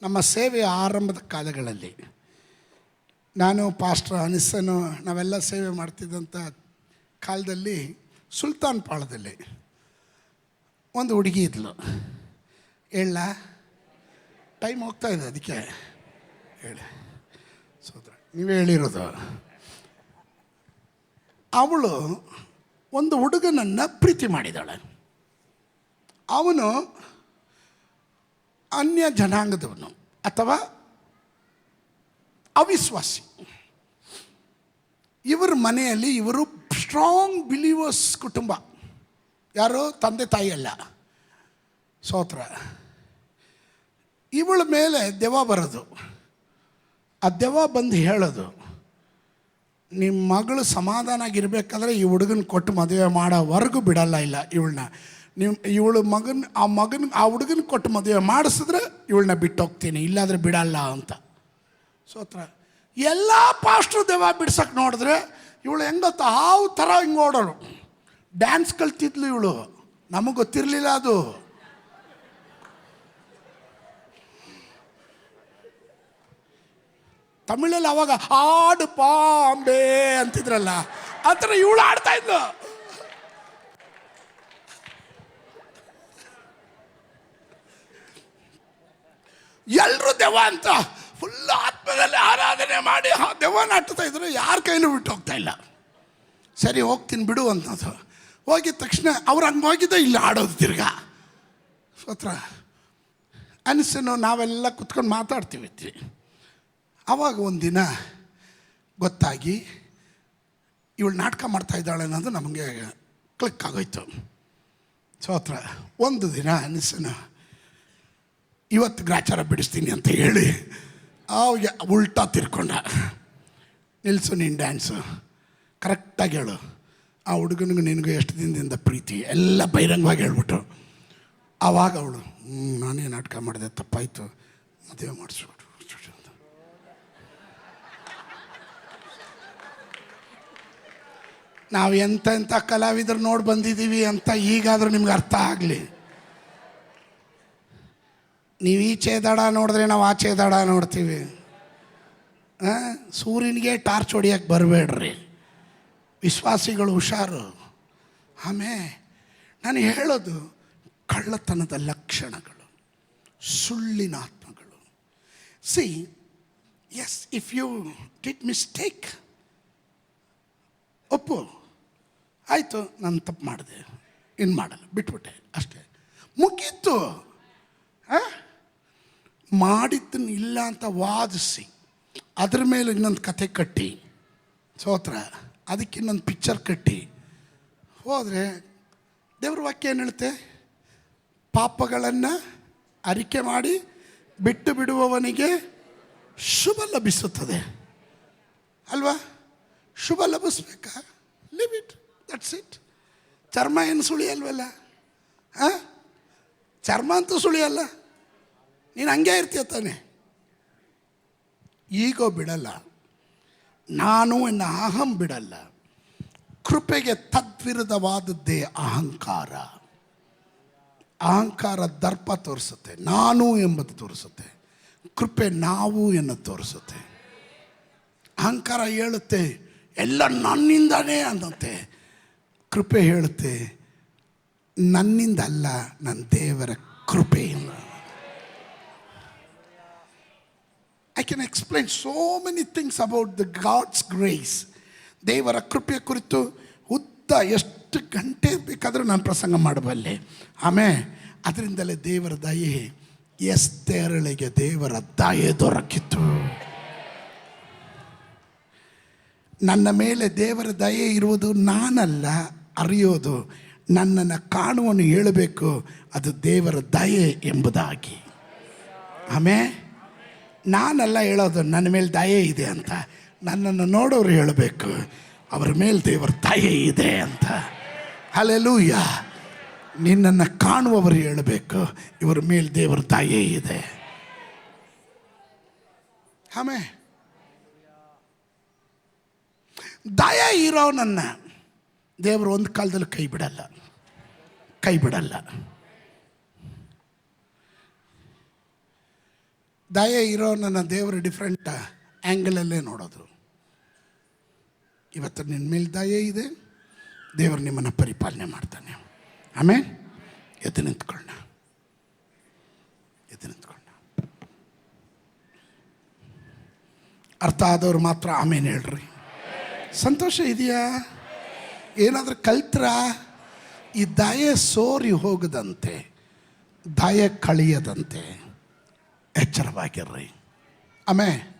Speaker 1: ನಮ್ಮ ಸೇವೆಯ ಆರಂಭದ ಕಾಲಗಳಲ್ಲಿ ನಾನು, ಪಾಸ್ಟರ್ ಅನಿಸನು, ನಾವೆಲ್ಲ ಸೇವೆ ಮಾಡ್ತಿದ್ದಂಥ ಕಾಲದಲ್ಲಿ ಸುಲ್ತಾನ್ ಪಾಳದಲ್ಲಿ ಒಂದು ಹುಡುಗಿ ಇದ್ಲು. ಹೇಳ, ಟೈಮ್ ಹೋಗ್ತಾ ಇದೆ, ಅದಕ್ಕೆ ಹೇಳಿ ಸೋದರ, ನೀವೇ ಹೇಳಿರೋದು. ಅವಳು ಒಂದು ಹುಡುಗನನ್ನು ಪ್ರೀತಿ ಮಾಡಿದಾಳೆ. ಅವನು ಅನ್ಯ ಜನಾಂಗದವನು ಅಥವಾ ಅವಿಶ್ವಾಸಿ, ಇವರ ಮನೆಯಲ್ಲಿ ಇವರು ಸ್ಟ್ರಾಂಗ್ ಬಿಲೀವರ್ಸ್ ಕುಟುಂಬ. ಯಾರು? ತಂದೆ ತಾಯಿ ಅಲ್ಲ. ಸ್ತೋತ್ರ. ಇವಳ ಮೇಲೆ ದೆವ್ವ ಬರೋದು. ಆ ದೆವ್ವ ಬಂದು ಹೇಳೋದು, ನಿಮ್ಮ ಮಗಳು ಸಮಾಧಾನ ಆಗಿರ್ಬೇಕಾದ್ರೆ ಈ ಹುಡುಗನ ಕೊಟ್ಟು ಮದುವೆ ಮಾಡೋವರೆಗೂ ಬಿಡಲ್ಲ. ಇಲ್ಲ ಇವಳನ್ನ ಇವಳು ಆ ಹುಡುಗನ ಕೊಟ್ಟು ಮದುವೆ ಮಾಡಿಸಿದ್ರೆ ಇವಳನ್ನ ಬಿಟ್ಟು ಹೋಗ್ತೀನಿ, ಇಲ್ಲಾಂದರೆ ಬಿಡಲ್ಲ ಅಂತ. ಸ್ತೋತ್ರ. ಎಲ್ಲ ಪಾಸ್ಟ್ರು ದೆವ್ವ ಬಿಡ್ಸಕ್ಕೆ ನೋಡಿದ್ರೆ ಇವಳು ಹೆಂಗತ್ತ ಹಾವು ಥರ ಹಿಂಗೆ ಓಡೋಳು. ಡ್ಯಾನ್ಸ್ ಕಲ್ತಿದ್ಲು ಇವಳು, ನಮಗೆ ಗೊತ್ತಿರಲಿಲ್ಲ ಅದು. ತಮಿಳಲ್ಲಿ ಅವಾಗ ಆಡು ಪಾಂಬೆ ಅಂತಿದ್ರಲ್ಲ, ಆ ಥರ ಇವಳು ಆಡ್ತಾ ಇದ್ಲು. ಎಲ್ಲರೂ ದೆವ್ವ ಅಂತ ಫುಲ್ ಆತ್ಮದಲ್ಲಿ ಆರಾಧನೆ ಮಾಡಿ ಆ ದೆವ್ವನ ಆಡ್ತಾ ಇದ್ರು. ಯಾರ ಕೈಲೂ ಬಿಟ್ಟು ಹೋಗ್ತಾ ಇಲ್ಲ. ಸರಿ ಹೋಗ್ತೀನಿ ಬಿಡು ಅಂತದ್ದು. ಹೋಗಿದ ತಕ್ಷಣ ಅವ್ರು ಹಂಗೆ ಹೋಗಿದ್ದೆ ಇಲ್ಲ ಆಡೋದು ತಿರ್ಗಾ. ಸ್ತೋತ್ರ. ಅನಿಸೇನೋ ನಾವೆಲ್ಲ ಕುತ್ಕೊಂಡು ಮಾತಾಡ್ತೀವಿ. ಆವಾಗ ಒಂದಿನ ಗೊತ್ತಾಗಿ ಇವಳು ನಾಟಕ ಮಾಡ್ತಾ ಇದ್ದಾಳೆ ಅನ್ನೋದು ನಮಗೆ ಕ್ಲಿಕ್ ಆಗೋಯ್ತು. ಸ್ತೋತ್ರ. ಒಂದು ದಿನ ಅನಿಸೇನೋ ಇವತ್ತು ಗ್ರಾಚಾರ ಬಿಡಿಸ್ತೀನಿ ಅಂತ ಹೇಳಿ ಅವಾಗ ಉಲ್ಟಾ ತಿರ್ಕೊಂಡ. ನಿಲ್ಸು ನೀನು ಡ್ಯಾನ್ಸು, ಕರೆಕ್ಟಾಗಿ ಹೇಳು, ಆ ಹುಡುಗನಿಗೂ ನಿನಗೂ ಎಷ್ಟು ದಿನದಿಂದ ಪ್ರೀತಿ ಎಲ್ಲ ಬಹಿರಂಗವಾಗಿ ಹೇಳ್ಬಿಟ್ಟು. ಆವಾಗ ಅವಳು ನಾನೇ ನಾಟಕ ಮಾಡಿದೆ, ತಪ್ಪಾಯಿತು, ಮದುವೆ ಮಾಡಿಸ್ಬಿಟ್ಟು. ನಾವು ಎಂಥ ಕಲಾವಿದರು ನೋಡಿ ಬಂದಿದ್ದೀವಿ ಅಂತ ಈಗಾದರೂ ನಿಮ್ಗೆ ಅರ್ಥ ಆಗಲಿ. ನೀವು ಈಚೆ ದಡ ನೋಡಿದ್ರೆ ನಾವು ಆಚೆ ದಡ ನೋಡ್ತೀವಿ. ಸೂರ್ಯನಿಗೆ ಟಾರ್ಚ್ ಹೊಡಿಯೋಕ್ಕೆ ಬರಬೇಡ್ರಿ, ವಿಶ್ವಾಸಿಗಳು ಹುಷಾರು. ಆಮೇಲೆ ನಾನು ಹೇಳೋದು ಕಳ್ಳತನದ ಲಕ್ಷಣಗಳು, ಸುಳ್ಳಿನ ಆತ್ಮಗಳು. ಸಿ ಎಸ್, ಇಫ್ ಯು ಡಿಡ್ ಮಿಸ್ಟೇಕ್, ಒಪ್ಪು, ಆಯಿತು ನಾನು ತಪ್ಪು ಮಾಡಿದೆ, ಇನ್ನು ಮಾಡಲ್ಲ, ಬಿಟ್ಬಿಟ್ಟೆ, ಅಷ್ಟೇ, ಮುಗೀತು. ಮಾಡಿದ್ದನ್ನು ಇಲ್ಲ ಅಂತ ವಾದಿಸಿ ಅದ್ರ ಮೇಲೆ ಇನ್ನೊಂದು ಕತೆ ಕಟ್ಟಿ, ಸ್ತೋತ್ರ, ಅದಕ್ಕೆ ಇನ್ನೊಂದು ಪಿಕ್ಚರ್ ಕಟ್ಟಿ ಹೋದರೆ ದೇವ್ರ ವಾಕ್ಯ ಏನು ಹೇಳುತ್ತೆ? ಪಾಪಗಳನ್ನು ಅರಿಕೆ ಮಾಡಿ ಬಿಟ್ಟು ಬಿಡುವವನಿಗೆ ಶುಭ ಲಭಿಸುತ್ತದೆ ಅಲ್ವಾ? ಶುಭ ಲಭಿಸ್ಬೇಕಾ? Leave it, that's it. ಚರ್ಮ ಏನು ಸುಳಿಯಲ್ವಲ್ಲ? ಚರ್ಮ ಅಂತೂ ಸುಳಿಯಲ್ಲ, ನೀನು ಹಂಗೆ ಇರ್ತೀಯ ತಾನೆ. ಈಗೋ ಬಿಡಲ್ಲ, ನಾನು ಎನ್ನ ಅಹಂ ಬಿಡಲ್ಲ. ಕೃಪೆಗೆ ತದ್ವಿರುದ್ಧವಾದದ್ದೇ ಅಹಂಕಾರ. ಅಹಂಕಾರ ದರ್ಪ ತೋರಿಸುತ್ತೆ, ನಾನು ಎಂಬುದು ತೋರಿಸುತ್ತೆ. ಕೃಪೆ ನಾವು ಎನ್ನುವುದು ತೋರಿಸುತ್ತೆ. ಅಹಂಕಾರ ಹೇಳುತ್ತೆ ಎಲ್ಲ ನನ್ನಿಂದನೇ ಅನ್ನತ್ತೆ. ಕೃಪೆ ಹೇಳುತ್ತೆ ನನ್ನಿಂದ ಅಲ್ಲ, ನನ್ನ ದೇವರ ಕೃಪೆಯಿಂದ. I can explain so many things about the God's grace. ದೇವರ ಕೃಪೆಯ ಕುರಿತು ಉದ್ದ ಎಷ್ಟು ಗಂಟೆ ಬೇಕಾದರೂ ನಾನು ಪ್ರಸಂಗ ಮಾಡಬಲ್ಲೆ. ಆಮೇಲೆ ಅದರಿಂದಲೇ ದೇವರ ದಯೆ, ಎಸ್ತೇರಳಿಗೆ ದೇವರ ದಯೆ ದೊರಕಿತು. ನನ್ನ ಮೇಲೆ ದೇವರ ದಯೆ ಇರುವುದು ನಾನಲ್ಲ ಅರಿಯೋದು, ನನ್ನನ್ನು ಕಾಣುವನು ಹೇಳಬೇಕು ಅದು ದೇವರ ದಯೆ ಎಂಬುದಾಗಿ. ಆಮೇಲೆ ನಾನೆಲ್ಲ ಹೇಳೋದು ನನ್ನ ಮೇಲೆ ದಯೆ ಇದೆ ಅಂತ, ನನ್ನನ್ನು ನೋಡೋರು ಹೇಳಬೇಕು ಅವರ ಮೇಲೆ ದೇವರ ದಯೆ ಇದೆ ಅಂತ. ಹಲ್ಲೆಲೂಯ. ನಿನ್ನನ್ನು ಕಾಣುವವರು ಹೇಳಬೇಕು ಇವರ ಮೇಲೆ ದೇವರ ದಯೆ ಇದೆ. ಆಮೇಲೆ ದಯೆ ಇರೋನನ್ನ ದೇವರು ಒಂದು ಕಾಲದಲ್ಲಿ ಕೈ ಬಿಡಲ್ಲ. ದಯೆ ಇರೋ ನನ್ನ ದೇವರು ಡಿಫ್ರೆಂಟ್ ಆ್ಯಂಗಲಲ್ಲೇ ನೋಡೋದು. ಇವತ್ತು ನಿನ್ನ ಮೇಲೆ ದಯೆ ಇದೆ, ದೇವರು ನಿಮ್ಮನ್ನು ಪರಿಪಾಲನೆ ಮಾಡ್ತಾನೆ. ಆಮೇಲೆ ಎದ್ದು ನಿಂತ್ಕೊಳ್ಳೋಣ. ಅರ್ಥ ಆದವ್ರು ಮಾತ್ರ ಆಮೇಲೆ ಹೇಳ್ರಿ. ಸಂತೋಷ ಇದೆಯಾ? ಏನಾದರೂ ಕಲ್ತ್ರ? ಈ ದಯೆ ಸೋರಿ ಹೋಗದಂತೆ, ದಯೆ ಕಳಿಯದಂತೆ ಎಚ್ಚರವಾಗಿರ್ರಿ. ಆಮೇಲೆ